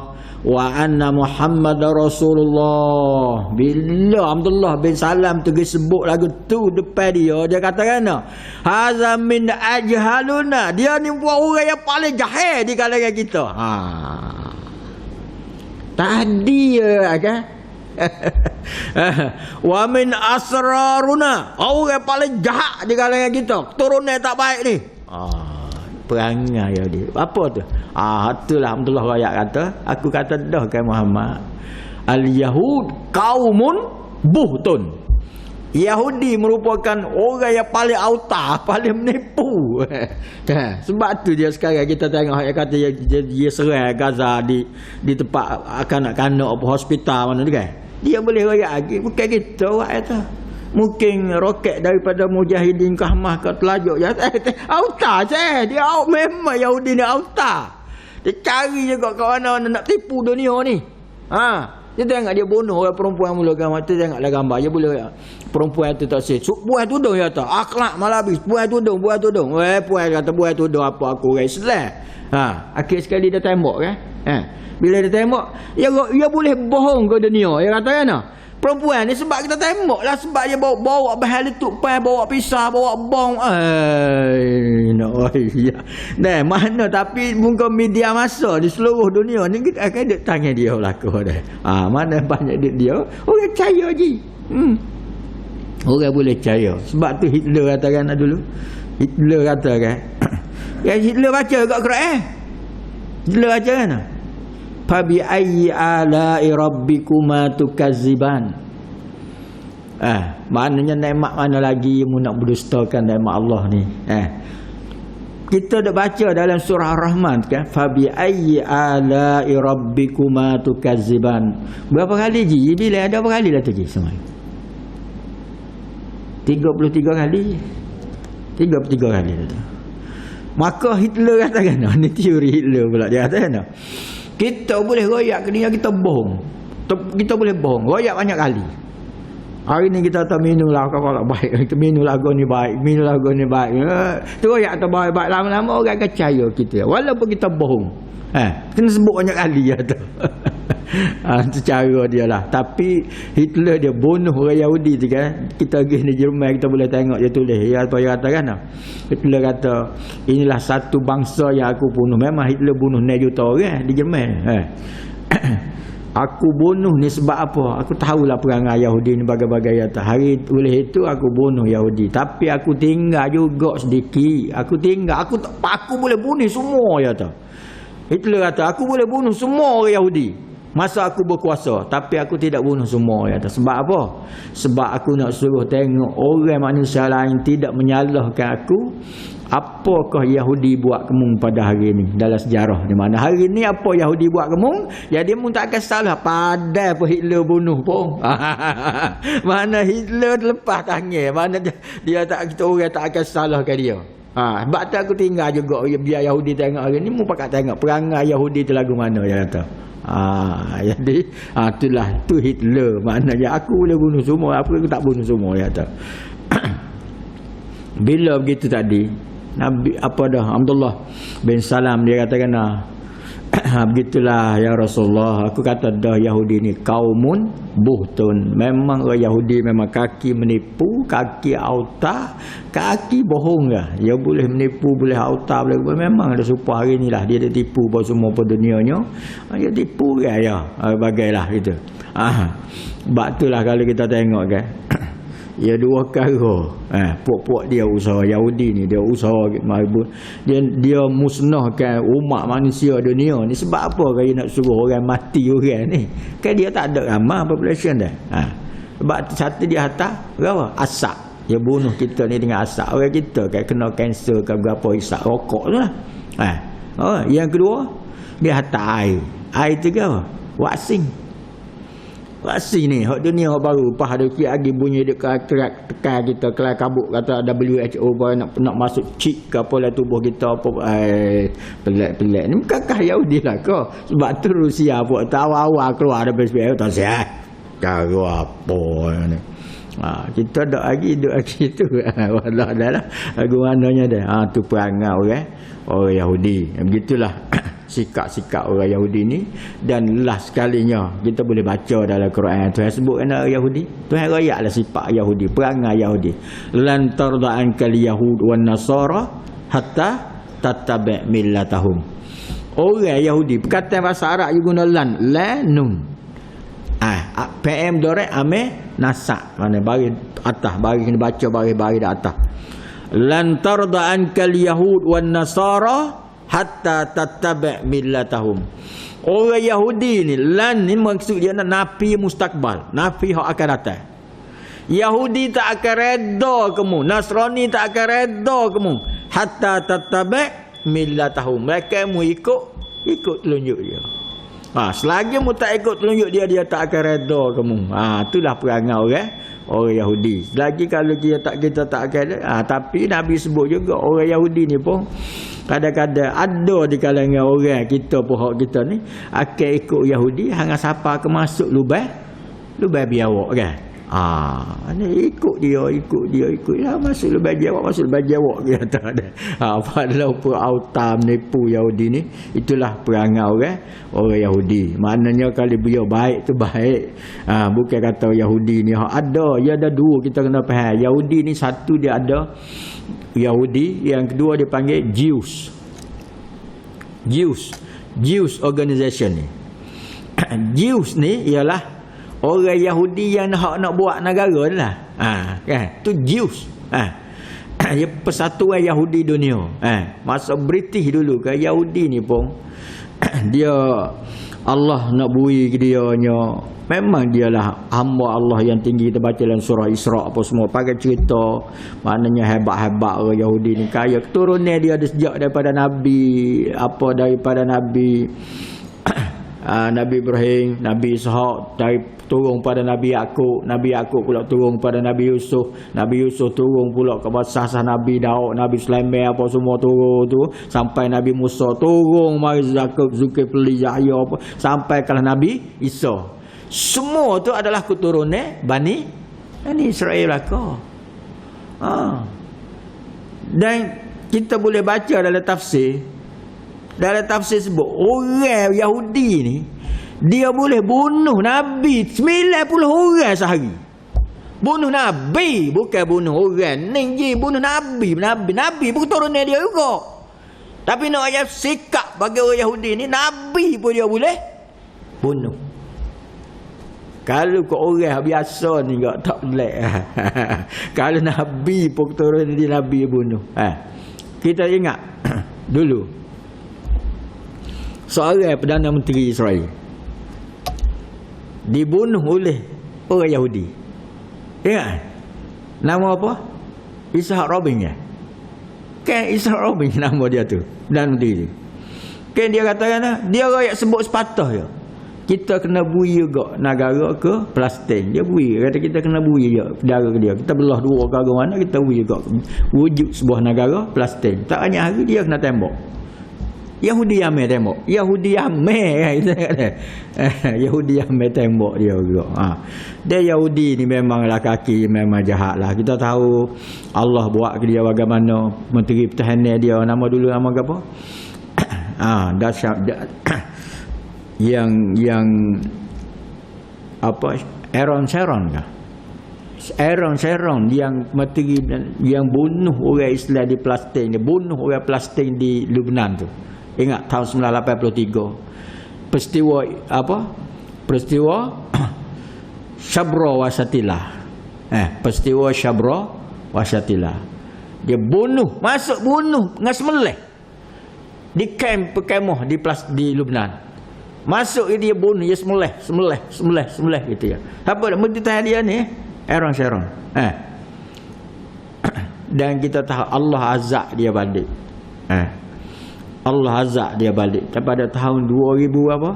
wa anna Muhammadar Rasulullah. Bila Abdullah bin Salam tu sebut lagu tu depan dia katakan haza min ajhaluna, dia ni buat orang yang paling jahil di kalangan kita. Tadi kan wa min asraruna, orang yang paling jahat di kalangan kita, keturunan tak baik ni. perangai Yahudi. Apa tu? Itulah Abdullah Rayak kata, aku kata dah kan Muhammad. Al-Yahud qaumun buhtun. Yahudi merupakan orang yang paling auta, paling menipu. Sebab tu dia sekarang kita tengok dia kata dia serang Gaza di tempat kanak-kanak apa hospital mana tu kan. Dia boleh royak lagi, bukan kita buat kata. Mungkin roket daripada mujahidin ke Hamas ke telajuk je. Auta je. Dia memang Yahudi ni auta. Dia cari je kat mana nak tipu dunia ni. Dia tengok dia bunuh orang perempuan mula gambar tu, tengoklah gambar dia boleh perempuan tu tak sih. Buah tudung dia kata. Akhlak malah habis. Buah tudung. Puan kata buah tudung apa aku orang Islam. Akhir sekali dia tembak kan. Bila dia tembak, dia boleh bohong ke dunia. Dia kata kan. Perempuan ni sebab kita tembak lah, sebab dia bawa bahan letup pan, bawa pisah, bawa bom. Nah, mana tapi muka media masa di seluruh dunia ni kita akan ada tangan dia berlaku dah. Mana banyak duit dia, orang percaya je. Orang boleh percaya. Sebab tu Hitler katakan dulu. Hitler katakan. Hitler baca kat Quran. Hitler baca kan? Fabi ayyi ala'i rabbikuma tukazziban. Maknanya nikmat mana lagi mu nak berdustakan nikmat Allah ni. Kita dah baca dalam surah Ar-Rahman kan, fabi ayyi ala'i rabbikuma tukazziban. Berapa kali ji? Bila ada berapa kali lah tu ji semua? 33 kali. 33 kali tu. Maka Hitler katakan, ni teori Hitler pula dia katakan. Kita boleh royak ke dia, kita bohong. Kita boleh bohong. Royak banyak kali. Hari ni kita tak minum lah kalau baik. Kita minum lagu ni baik. Minum lagu ni baik. Tu royak tak baik-baik. Lama-lama orang percaya kita. Walaupun kita bohong. Kena sebut banyak kali ya tu. Itu cara dia lah. Tapi Hitler dia bunuh orang Yahudi tu kan. Kita pergi di Jerman kita boleh tengok dia tulis. Ya apa dia kata kan. Hitler kata inilah satu bangsa yang aku bunuh. Memang Hitler bunuh 9 juta orang di Jerman. Aku bunuh ni sebab apa? Aku tahulah perangai Yahudi ni bagai-bagai kata. Hari oleh itu aku bunuh Yahudi. Tapi aku tinggal juga sedikit. Aku boleh bunuh semua ya tu. Hitler kata aku boleh bunuh semua orang Yahudi masa aku berkuasa, tapi aku tidak bunuh semua ya. Sebab apa? Sebab aku nak suruh tengok orang manusia lain tidak menyalahkan aku. Apakah Yahudi buat kemung pada hari ini dalam sejarah ni, mana hari ni apa Yahudi buat kemung, jadi mu tak akan salah padai apa Hitler bunuh pun. Mana Hitler lepas tangan, mana dia tak, kita orang tak akan salahkan dia. Sebab tu aku tinggal juga biar Yahudi tengok hari ni, mu pakat tengok perangai Yahudi tu lagu mana dia kata. Jadi itulah tu Hitler. Maknanya aku boleh bunuh semua, aku tak bunuh semua dia kata. Bila begitu tadi Nabi Abdullah bin Salam dia katakan begitulah ya Rasulullah, aku kata dah Yahudi ni kaumun buhtun. Memang orang Yahudi memang kaki menipu, kaki auta, kaki bohong lah. Dia boleh menipu, boleh auta, boleh memang ada supaya hari ni lah dia ada tipu buat semua pada dunianya. Dia tipu kan ya, bagailah gitu. Sebab itulah kalau kita tengok kan, ya dua perkara. Puak-puak dia usaha Yahudi ni, dia usaha dia musnahkan umat manusia dunia ni. Sebab apa dia nak suruh orang mati orang ni? Kan dia tak ada ramai population dah. Sebab satu dia hantar berapa? Asap. Dia bunuh kita ni dengan asap. Orang kita kan kena kanser ke berapa hisap rokok tu lah. Yang kedua dia hantar air. Air tu ke apa? Vaksin. Vaksin ni hak dunia hak baru pas ada sikit lagi bunyi dekat tekan kita kelai kabut kata WHO baru nak masuk chip ke apalah tubuh kita apa pelik-pelik ni bukankah Yahudi lah kau. Sebab tu Rusia buat awal-awal keluar ada PSBL tak sihat cara apa ni. Kita duk lagi tu wallah dah lah lagu mananya dah. Tu perangai orang Yahudi. Begitulah sikap-sikap orang Yahudi ni. Dan last sekalinya kita boleh baca dalam Quran Tuhan sebut orang Yahudi, Tuhan rayaklah sifat Yahudi, perangai Yahudi. Lan tarda ankal yahud wan nasara hatta tattabi' millatahum. Orang Yahudi perkataan bahasa Arab dia guna lan nun. PM dorek ame nasak, mana baris atas, baris ni baca baris dah atas. lan tarda ankal yahud wan nasara hatta tattabi' millatahum. Orang Yahudi ni, lan ni maksud dia nafi mustakbal, nafi hak akan datang. Yahudi tak akan reda kamu, Nasrani tak akan reda kamu hatta tattabi' millatahum. Mereka mu ikut telunjuk dia. Selagi mu tak ikut telunjuk dia, dia tak akan reda kamu. Itulah perangai orang Yahudi. Selagi kalau kita tak akan tapi Nabi sebut juga orang Yahudi ni pun kadang-kadang ada di kalangan orang kita pun hak kita ni akan ikut Yahudi hang siapa ke masuk lubang biawak kan. Ni ikut dia masuk lubang biawak dia tak ada. Padahal pun autam nipu Yahudi ni, itulah perangai orang Yahudi. Maknanya kalau beliau baik tu baik. Bukan kata Yahudi ni ada, dia ada dua, kita kena faham. Yahudi ni satu dia ada Yahudi, yang kedua dia panggil Jews organization ni. Jews ni ialah orang Yahudi yang nak buat negara lah. Kan? Tu Jews. Ia persatuan Yahudi dunia. Masa British dulu kan, Yahudi ni pun dia Allah nak bui ke dia nya. Memang dialah hamba Allah yang tinggi. Kita baca dalam surah Isra apa semua pakai cerita maknanya hebat-hebat orang Yahudi ni, kaya keturunan dia ada sejak daripada Nabi Nabi Ibrahim, Nabi Ishaq, dari turun pada Nabi Yakub pula turun pada Nabi Yusuf turun pula ke sah Nabi Daud, Nabi Sulaiman apa semua turun tu sampai Nabi Musa turun mari Zulkifli Yahya apa sampai ke Nabi Isa. Semua tu adalah keturunan Bani Israel lah. Dan kita boleh baca dalam tafsir sebut orang Yahudi ni dia boleh bunuh Nabi 90 orang sehari. Bunuh Nabi, bukan bunuh orang ni, bunuh Nabi pun keturunan dia juga. Tapi nak ayat sikap bagi orang Yahudi ni, Nabi pun dia boleh bunuh. Kalau ke orang biasa ni tak boleh. Kalau Nabi pun keturunan dia, Nabi bunuh. Kita ingat dulu seorang Perdana Menteri Israel dibunuh oleh orang Yahudi. Ingat? Nama apa? Ishak Rabin ya? Kan Ishak Rabin nama dia tu, Perdana Menteri tu. Kan dia katakan dia rakyat sebut sepatah je. Kita kena bui juga negara ke Palestin. Dia bui, kata kita kena bui je negara ke dia. Kita belah dua negara mana, kita bui juga wujud sebuah negara Palestin. Tak banyak hari dia kena tembak. Yahudi amai tembak. Yahudi amai tembak dia juga. Dia Yahudi ni memanglah kaki memang jahat lah. Kita tahu Allah buat ke dia bagaimana. Menteri Pertahanan dia nama dulu nama apa? yang apa Aaron Sharon yang menteri yang bunuh orang Islam di Palestin, dia bunuh orang Palestin di Lebanon tu. Ingat tahun 1983 peristiwa Shabra Wasatilah. Peristiwa Shabra Wasatilah, dia masuk bunuh dengan semelih di kamp perkemah di Lebanon. Masuk dia bunuh, dia semelih gitu ya. Apa menteri tahan dia ni? Aaron Sharon. Dan kita tahu Allah azab dia balik. Allah azab dia balik daripada tahun 2000 apa?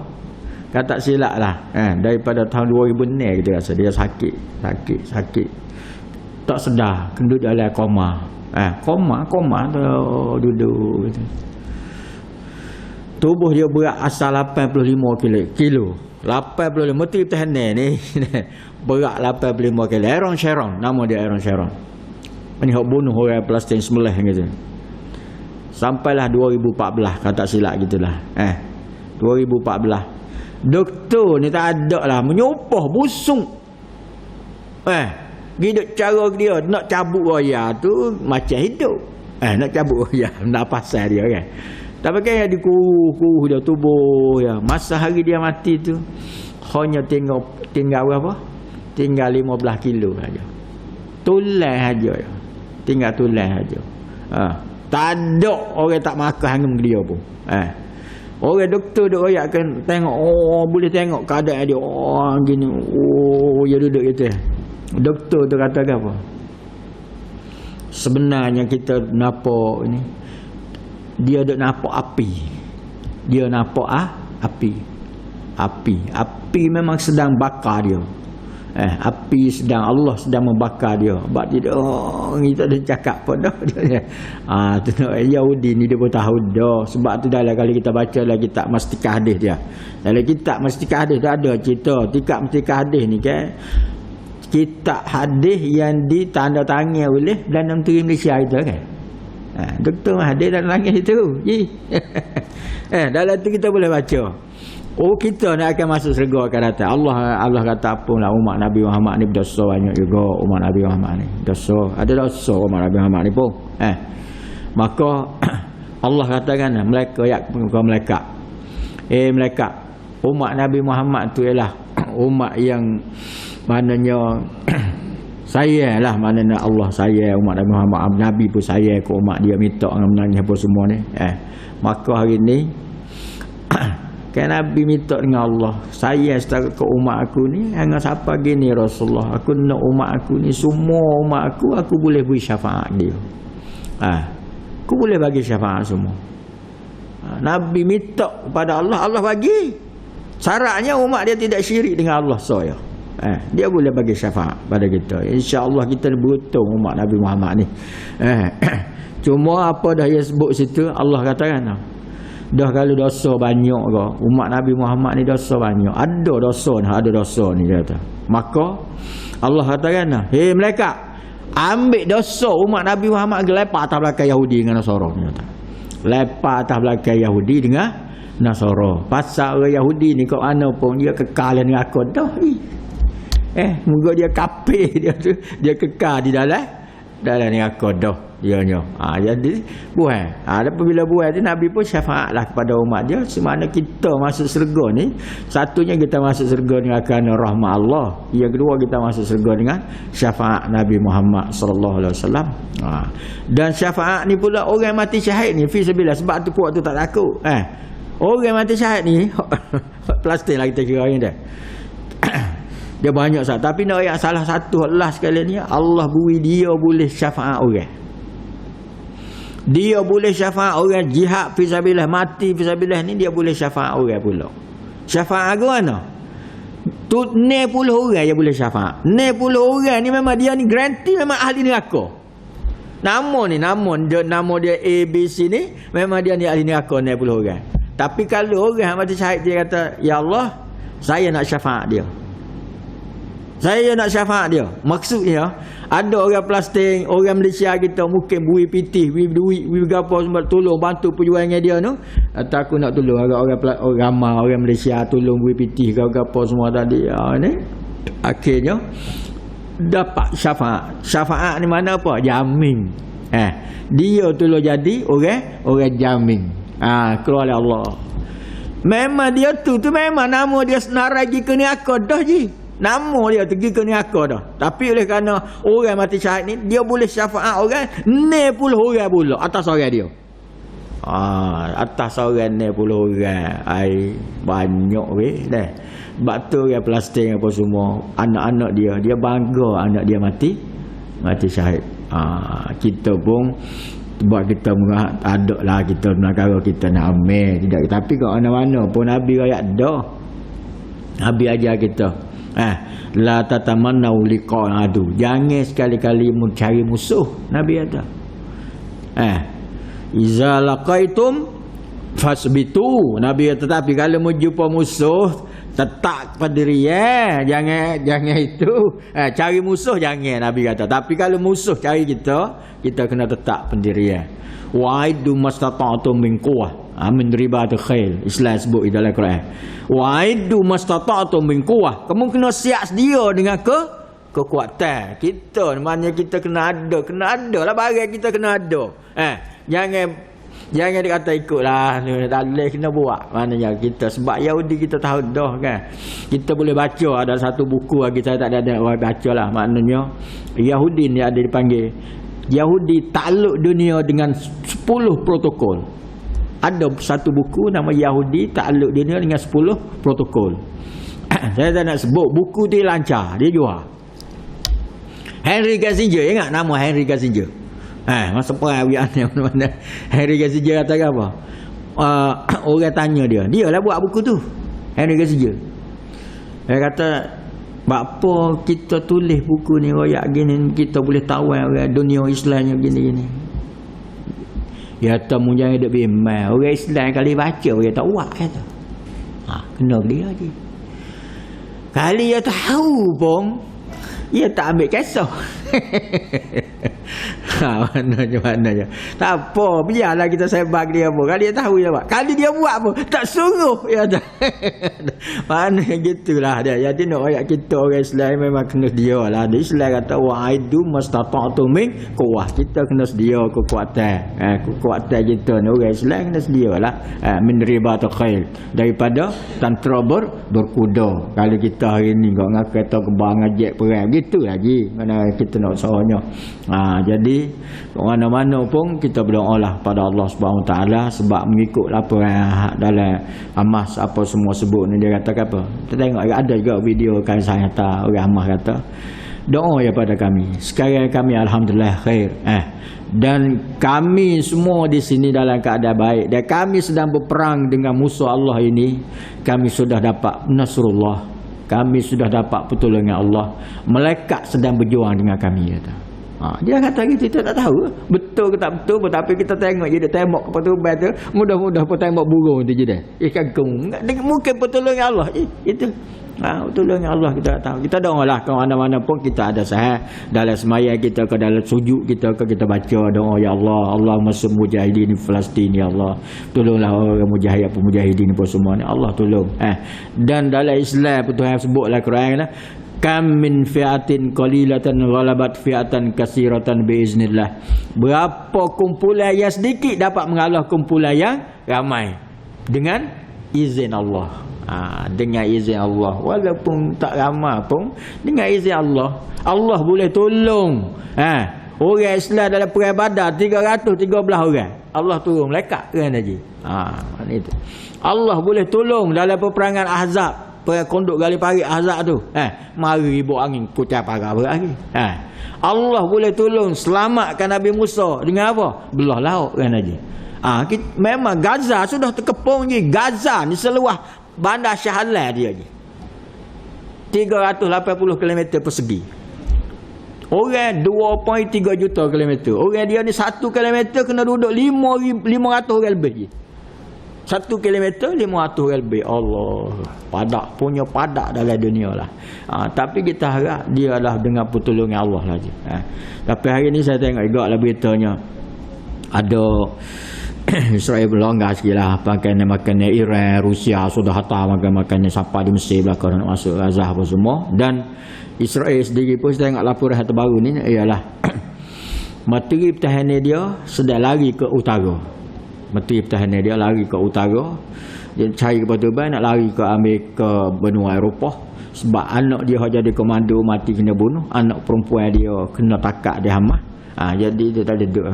Kata silap lah. Daripada tahun 2006 kita rasa dia sakit. Tak sedar, duduk dalam koma. Koma tu duduk gitu. Tubuh dia berat asal 85 kilo. 85 Menteri Pertahanan ni berat 85 kilo. Aaron Sharon, nama dia Aaron Sharon. Ini hak bunuh orang Palestin semelih gitu. Sampailah 2014 kata silap gitulah. 2014. Doktor ni tak ada lah, menyumpah busung. Hidup cara dia nak cabut raya tu macam hidup. Nak cabut raya nak pasal dia kan. Tapi kan dikuruh dia tubuh ya. Masa hari dia mati tu hanya tinggal berapa? Tinggal 15 kilo saja. Tulang saja ya. tinggal tulang aja. Tak ada orang tak makan hangum dia pun. Orang doktor duk royakkan tengok, boleh tengok keadaan dia. Gini. Dia duduk gitu. Doktor tu kata apa? Sebenarnya kita nampak ni, dia duk nampak api. Dia nampak api. Api memang sedang bakar dia. Api sedang, Allah sedang membakar dia. Sebab dia kita dah cakap pun dah dia. Tu Yahudi ni dia pun tahu dah. Sebab tu dalam kali kita baca lagi kitab Mastikah Hadis dia. Dalam kitab Mastikah Hadis tu ada cerita. Kitab Mastikah Hadis ni kan, kitab hadis yang ditandatangani oleh Perdana Menteri Malaysia itu kan. Doktor hadis dalam langit itu. Dalam tu kita boleh baca. Kita nak akan masuk syurga akan datang. Allah kata apa lah, umat Nabi Muhammad ni berdosa banyak juga. Umat Nabi Muhammad ni dosa, ada dosa umat Nabi Muhammad ni pun. Maka Allah katakan mereka malaikat. Malaikat, umat Nabi Muhammad tu ialah umat yang maknanya sayang lah, maknanya Allah sayang umat Nabi Muhammad. Nabi pun sayang ke umat dia, minta menangis apa semua ni. Maka hari ni kan Nabi minta dengan Allah, saya setara ke umat aku ni, hanya siapa gini Rasulullah, aku nak umat aku ni, semua umat aku boleh beri syafaat dia. Aku boleh bagi syafaat semua. Nabi minta kepada Allah, Allah bagi. Syaratnya umat dia tidak syirik dengan Allah saya. Dia boleh bagi syafaat pada kita. InsyaAllah kita beruntung umat Nabi Muhammad ni. Cuma apa dah dia sebut situ, Allah katakan dah kalau dosa banyak ke, umat Nabi Muhammad ni dosa banyak. Ada dosa ni dia kata. Maka Allah katakan, hei malaikat, ambil dosa umat Nabi Muhammad lepas atas belakang Yahudi dengan Nasara ni kata. Lepas atas belakang Yahudi dengan Nasara. Pasal orang Yahudi ni kau mana pun dia kekal dengan aku dah. Moga dia kafir dia tu, dia kekal di dalam neraka dah dianya. Jadi buat. Apabila buat tu Nabi pun syafaatlah kepada umat dia. Semana kita masuk syurga ni, satunya kita masuk syurga dengan kerana rahmat Allah. Yang kedua kita masuk syurga dengan syafaat Nabi Muhammad sallallahu alaihi wasallam. Dan syafaat ni pula orang mati syahid ni fi sabilillah, sebab tu puak tu tak takut. Orang mati syahid ni plastik lah kita kira ni dah. Dia banyak sangat. Tapi nak yang salah satu last sekali ni, Allah beri dia boleh syafaat orang. Dia boleh syafaat orang jihad fisabilillah, mati fisabilillah ni dia boleh syafaat orang pula. Syafaat ke mana? Tu 90 orang yang boleh syafaat. 90 orang ni memang dia ni garanti memang ahli neraka. Nama dia ABC ni memang dia ni ahli neraka 90 orang. Tapi kalau orang mati syahid dia kata, ya Allah, saya nak syafaat dia. Saya nak syafaat dia. Maksudnya ada orang Palestin, orang Malaysia kita mungkin bui pitih, bui duit, bui gapo semua tolong bantu perjuangan dia tu. Atau aku nak tolong orang ramai orang Malaysia tolong bui pitih gapo semua tadi. Ni akhirnya dapat syafaat. Syafaat ni mana apa? Jamin. Dia tolong jadi orang jamin. Keluar oleh Allah. Memang dia tu memang nama dia senarai pergi ke neraka dah je. Nama dia pergi ke neraka dah. Tapi oleh kerana orang mati syahid ni, dia boleh syafaat orang 90 orang pula atas orang dia. Atas orang 90 orang. Banyak weh dah. Sebab tu orang Palestin apa semua, anak-anak dia bangga anak dia mati syahid. Kita pun buat kita ada lah kita negara kita nak ambil tidak. Tapi kat mana-mana pun Nabi ayat dah. Nabi ajar kita, la tatamannau liqa'al adu. Jangan sekali-kali mencari musuh. Nabi kata, iza laqaitum fasbitu. Nabi kata, tapi kalau mau jumpa musuh tetap berdiri. Jangan itu. Cari musuh jangan, Nabi kata. Tapi kalau musuh cari kita kena tetap pendirian. Wa'iddu mastata'tum min quwwah min ribatil khail. Islam sebut di dalam Quran. Wa'iddu mastata'tum min quwwah. Kamu kena siap sedia dengan kekuatan. Kita maknanya kita kena ada lah barang kita kena ada. Jangan dikata ikutlah, tak boleh kena buat. Maknanya kita sebab Yahudi kita tahu dah kan. Kita boleh baca ada satu buku lagi saya tak ada orang baca lah. Maknanya Yahudi ni ada dipanggil Yahudi takluk dunia dengan 10 protokol. Ada satu buku nama Yahudi takluk dunia dengan 10 protokol. Saya tak nak sebut buku tu lancar, dia jual. Henry Kissinger, ingat nama Henry Kissinger? Masa perang ni mana Henry Kissinger kata apa? Orang tanya dia lah buat buku tu, Henry Kissinger. Dia kata, apa kita tulis buku ni royak gini, kita boleh tahu orang dunia Islamnya gini-gini. Ya tamu jangan duk bimbang. Orang Islam kali baca orang tak buat kata. Kena dia je. Kali dia tahu pun dia tak ambil kisah. Maknanya tak apa, biarlah kita sebab dia apa. Kali dia tahu dia buat, kali dia buat pun tak suruh ya tak. Maknanya gitulah dia. Jadi nak ayat kita orang Islam memang kena sedia lah. Di Islam kata wa'aidu mastata'tu min quwwah. Kita kena sedia kekuatan. Kekuatan kita ni orang Islam kena sedia lah. Min ribatul khail, daripada tentera berkuda. Kalau kita hari ni kau kata kebang ngajak perang gitu lagi. Mana kita nak usahanya. Jadi mana-mana pun kita berdoa lah pada Allah Subhanahu Taala, sebab mengikut laporan dalam Hamas apa semua sebut ni, dia kata apa? Kita tengok ada juga video kisah nyata orang Hamas kata doa ya pada kami. Sekarang kami alhamdulillah khair. Dan kami semua di sini dalam keadaan baik, dan kami sedang berperang dengan musuh Allah ini. Kami sudah dapat nasrullah, kami sudah dapat pertolongan Allah. Malaikat sedang berjuang dengan kami kata. Dia kata gitu, kita tak tahu betul ke tak betul, tapi kita tengok je dia tembak ke petuban tu, mudah-mudah pun tembak burung tu je dah. Kagum. Mungkin pertolongan Allah. Itu. Pertolongan Allah kita tak tahu. Kita doalah ke mana-mana pun kita ada sahih dalam sembahyang kita ke dalam sujud kita ke, kita baca doa ya Allah, Allahumma sul mujahidin Palestin ya Allah. Tolonglah orang mujahid apa mujahidin apa semua ni, Allah tolong. Dan dalam Islam Tuhan sebutlah Quran lah, kam min fi'atin qalilatan ghalabat fi'atan katsiratan biiznillah. Berapa kumpulan yang sedikit dapat mengalah kumpulan yang ramai dengan izin Allah. Dengan izin Allah, walaupun tak ramai pun dengan izin Allah, Allah boleh tolong. Orang Islam dalam perang Badar 313 orang, Allah turun malaikat kan haji. Itu Allah boleh tolong dalam peperangan Ahzab, perang kondok gali parit Ahzab tu. Mari ribut angin kutai parah berangin. Allah boleh tolong selamatkan Nabi Musa dengan apa? Belah laut kan haji. Memang Gaza sudah terkepung je. Gaza ni seluas bandar Shah Alam dia je 380 km persegi. Orang 2.3 juta kilometer. Orang dia ni 1 kilometer kena duduk 500 orang lebih je. 1 kilometer 500 orang lebih. Allah, padak punya padak dalam dunia lah. Tapi kita harap dia lah dengan pertolongan Allah lagi. Tapi hari ni saya tengok juga lah beritanya, ada Israel berlonggar sikit lah makan Iran, Rusia sudah hantar makan sampai di Mesir belakang nak masuk Gaza apa semua. Dan Israel sendiri pun saya tengok laporan terbaru ni ialah Menteri Pertahanan dia sedang lari ke utara. Menteri Pertahanan dia lari ke utara, dia cari kebetulan nak lari ke Amerika, benua Eropah, sebab anak dia jadi komando mati kena bunuh, anak perempuan dia kena takak di Hamas. Jadi dia tak duduk.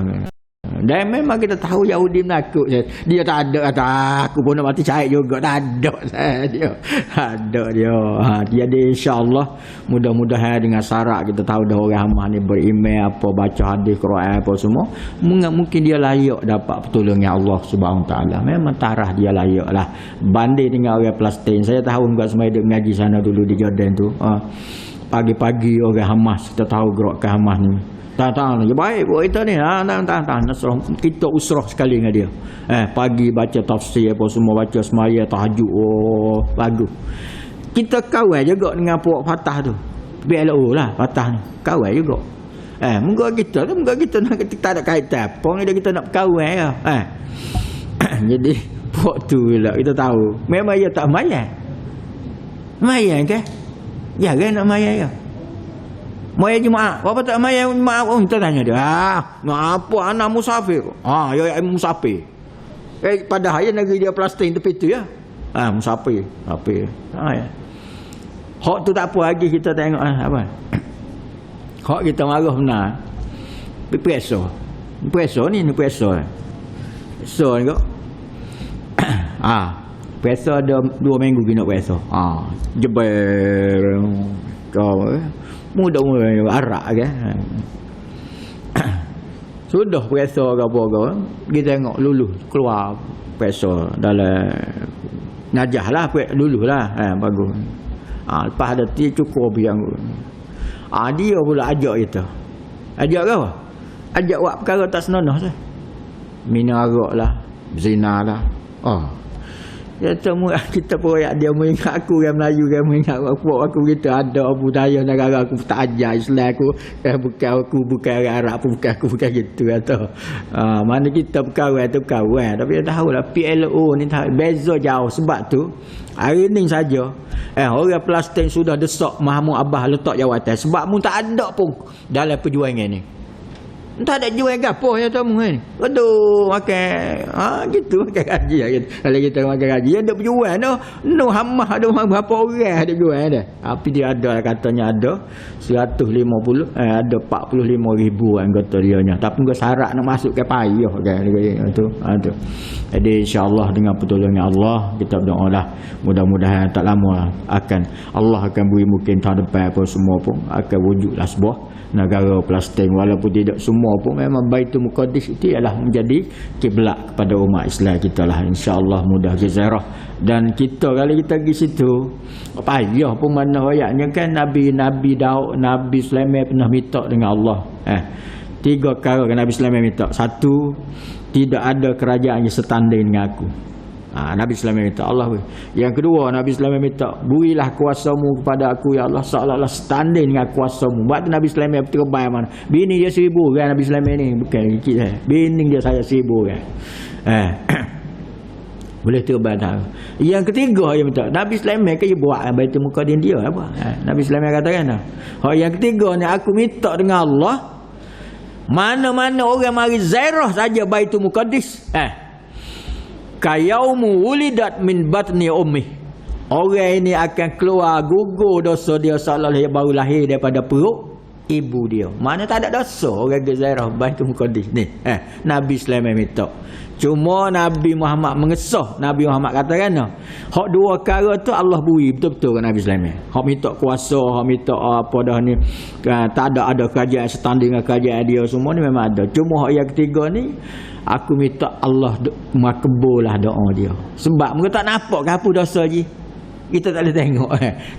Dan memang kita tahu Yahudi menakut. Dia tak ada kata aku pun nak mati syahid juga. Tak ada dia. Tak ada dia. Jadi insya-Allah mudah-mudahan dengan syarat kita tahu dah orang Hamas ni beriman apa, baca hadis Quran apa semua, mungkin dia layak dapat pertolongan Allah Subhanahu taala. Memang tarah dia layak lah. Banding dengan orang Palestin. Saya tahu enggak semai duk ngaji sana dulu di Jordan tu. Pagi-pagi orang Hamas, kita tahu gerakan Hamas ni. Tahan je baik buat kita ni. Tahan Nasrah. Kita usrah sekali dengan dia. Pagi baca tafsir apa semua, baca semaya tahajud. Bagus. Kita kawan juga dengan puak Fatah tu. PLO lah Fatah ni. Kawan juga. Moga kita nak kita tak ada kaitan apa ni, kita nak kawan ya. Jadi puak tu lah kita tahu. Memang dia tak mayan. Mayan ke? Ya kan nak mayan ya. Maya Jumaat. Apa tak maya Jumaat? Kita tanya dia. Apa anak musafir? Ya musafir. Padahal ya negeri dia Palestin tepi tu ya. Musafir. Ya. Hak tu tak apa lagi kita tengok apa. Hak kita marah benar. Periksa. Periksa ni periksa. So ni kok. Periksa ada 2 minggu kena periksa. Jeber kau mudah-mudahan arak kan. Sudah periksa ke apa ke, kita tengok lulus keluar periksa dalam najah lah lulus lah. Bagus. Lepas ada cukup yang dia pula ajak kita. Ajak ke apa? Ajak buat perkara tak senonoh tu. Mina arak lah, zina lah. Kita pun dia mengingat aku kan Melayu kan, mengingat aku kita ada budaya negara aku tak ajar Islam aku bukan orang Arab pun bukan gitu atau mana kita berkawan tapi tahulah PLO ni beza jauh. Sebab tu hari ni saja orang Palestin sudah desak Mahmud Abbas letak jawatan sebab mu tak ada pun dalam perjuangan ni. Tak ada jual gapo ya tamu ni. Aduh makan gitu makan gaji ya. Kalau kita makan gaji ada berjual no hamah ada berapa orang ada jual ada. Tapi dia ada katanya ada 150 ada 45,000 anggota dia nya. Tapi enggak syarat nak masuk ke payah kan tu. Jadi insya-Allah dengan pertolongan Allah kita berdoalah mudah-mudahan tak lama Allah akan beri mungkin tahun depan apa semua pun akan wujudlah sebuah negara Palestin walaupun tidak semua pun memang Baitul Muqaddis itu ialah menjadi kiblat kepada umat Islam kita lah insya-Allah mudah ziarah. Dan kita kalau kita pergi situ payah pun mana ayatnya kan Nabi Daud Nabi Sulaiman pernah minta dengan Allah 3 perkara kan Nabi Sulaiman minta. 1, tidak ada kerajaan yang setanding dengan aku. Nabi Sulaiman minta Allah. Yang kedua Nabi Sulaiman minta berilah kuasamu kepada aku ya Allah seolah-olah standing dengan kuasamu. Sebab tu Nabi Sulaiman terbaik mana. Bini dia 1,000 kan Nabi Sulaiman ni bukan sikit bini dia saya 1,000 kan. Boleh terbaik dah. Yang ketiga dia minta Nabi Sulaiman kan dia buat Baitul Muqaddis dia apa. Nabi Sulaiman katakan yang ketiga ni aku minta dengan Allah mana-mana orang mari ziarah saja Baitul Muqaddis kayaumu wulidat min batni ummi. Orang ini akan keluar gugur dosa dia seolah dia baru lahir daripada perut ibu dia. Mana tak ada dosa orang ziarah Baitul Muqaddis ni. Nabi Sulaiman minta. Cuma Nabi Muhammad mengesah. Nabi Muhammad katakan hak 2 perkara tu Allah beri betul-betul kat Nabi Sulaiman. Hak minta kuasa, hak minta apa dah ni tak ada kerajaan setanding dengan kerajaan dia semua ni memang ada. Cuma hak yang ketiga ni aku minta Allah makbullah doa dia. Sebab mereka tak nampak ke apa dosa je. Kita tak boleh tengok.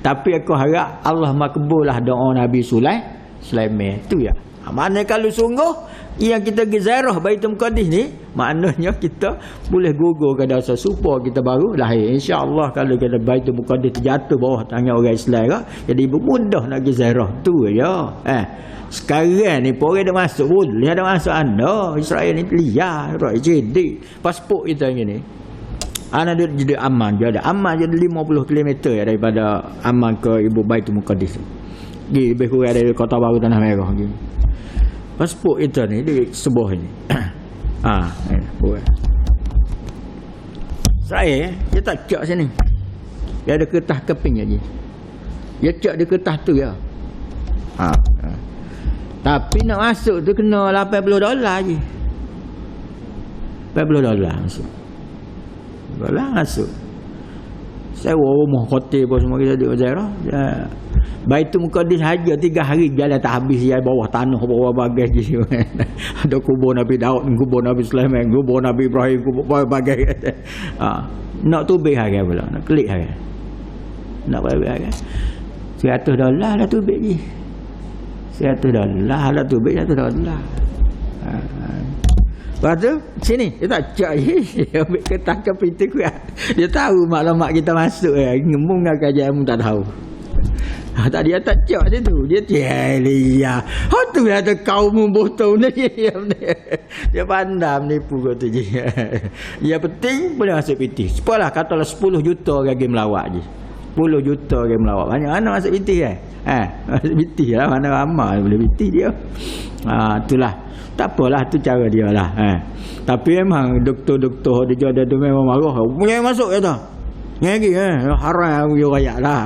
Tapi aku harap Allah makbullah doa Nabi Sulaiman. Tu ya. Mana kalau sungguh yang kita pergi ziarah Baitul Muqaddis ni maknanya kita boleh gugur ke dosa supaya kita baru lahir. Insya-Allah kalau kita Baitul Muqaddis terjatuh bawah tangan orang Islam jadi mudah nak pergi ziarah tu ya. Sekarang ni orang dah masuk boleh ada masuk anda Israel ni liar right jadi pasport kita ni ana dia jadi aman jadi 50 km daripada Amman ke Ibu Baitul Muqaddis. Gi lebih kurang dari Kota Baru Tanah Merah gi. Pasport kita ni di sebuah ni. Boleh. Saya dia tak cak sini. Dia ada kertas keping aja. Dia cak di kertas tu ya. Tapi nak masuk tu kena $80 je. $80 masuk. Masuk. Sewa rumah hotel pun semua kita duduk ziarah. Baitul Muqaddis saja 3 hari jalan tak habis ya bawah tanah bawah bagai gitu. Ada kubur Nabi Daud, kubur Nabi Sulaiman, kubur Nabi Ibrahim, kubur bagai. Nak tubik hari pula, nak klik hari. Nak bayar hari. $100 lah tubik je. $100 lah tubik $100. Lepas tu sini dia tak cak je. Dia ambil kertas ke pintu kuat. Dia tahu maklumat kita masuk ngomong dengan kajian tak tahu. Tak dia tak cak je tu. Dia celia. Tu lah tu kaum botol ni. Dia pandam nipu kau tu je. Yang penting boleh masuk PT. Sepalah katalah 10 juta orang pergi melawat je. 10 juta orang melawat. Banyak mana masuk PT masuk PT lah. Mana ramai boleh PT dia. Itulah. Tak apalah tu cara dia lah. Tapi memang doktor-doktor dia ada tu memang marah. Punya masuk kata. Ngagi haram dia rakyat lah.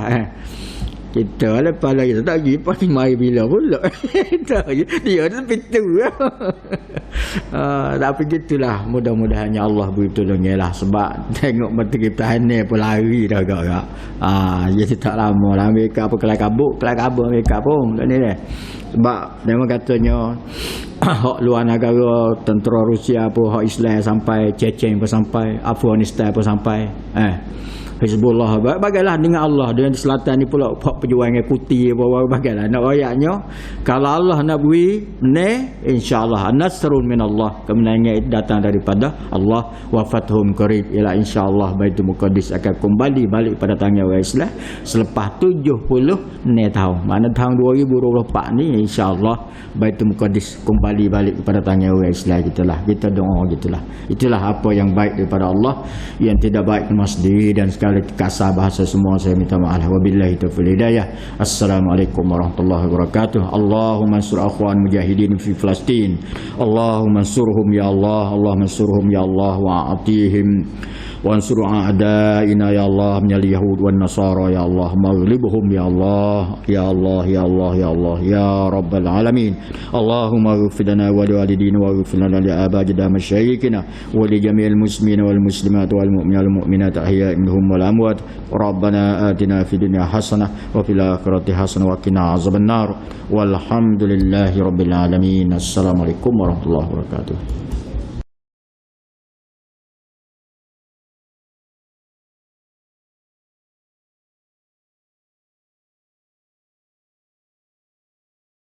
Kita lepas lagi tak pergi pasti mai bila pula. Dia tu pintu. Tapi gitulah, mudah-mudahannya Allah bertolongnya lah, sebab tengok menteri pertahanan pun lari dah agak. Jadi tak lama lah Amerika apa kelai kabut Amerika pun tak ni dah. Sebab memang katanya hak luar negara, tentera Rusia pun, hak Islam sampai, Chechnya pun sampai, Afghanistan pun sampai. Hizbullah bagailah dengan Allah dengan di selatan ni pula hak pejuang ikuti bagailah nak ayatnya, kalau Allah nak beri insya-Allah nasrun minallah, kemenangan datang daripada Allah, wa fathun qarib, ila insya-Allah Baitul Muqaddis akan kembali balik pada tangan orang Islam selepas 70 tahun. Mana tahun 2024 ni insya-Allah Baitul Muqaddis kembali balik kepada tangan orang Islam. Kita doa gitulah. Itulah apa yang baik daripada Allah, yang tidak baik masjid dan sekali kasar bahasa semua saya minta maaf. Wabillahi taufiq hidayah. Assalamualaikum warahmatullahi wabarakatuh. Allahumma ansur akhwan mujahidin fi Palestin. Allahumma ansurhum ya Allah. Allahumma ansurhum ya Allah wa atihim wa ansur a'daina ya Allah minal yahud wan nasara ya Allah maghlibuhum ya Allah ya Allah ya Allah ya Allah ya rabbal alamin. Allahumma ighfir lana wa liwalidina wa ighfir lana li abaina masyayikhina wa li jami'il muslimina wal muslimat wal mu'minina wal mu'minat ahya'in minhum wal amwat. Rabbana atina fid dunya hasanah wa fil akhirati hasanah wa qina azabannar. Walhamdulillahi rabbil alamin. Assalamualaikum warahmatullahi wabarakatuh.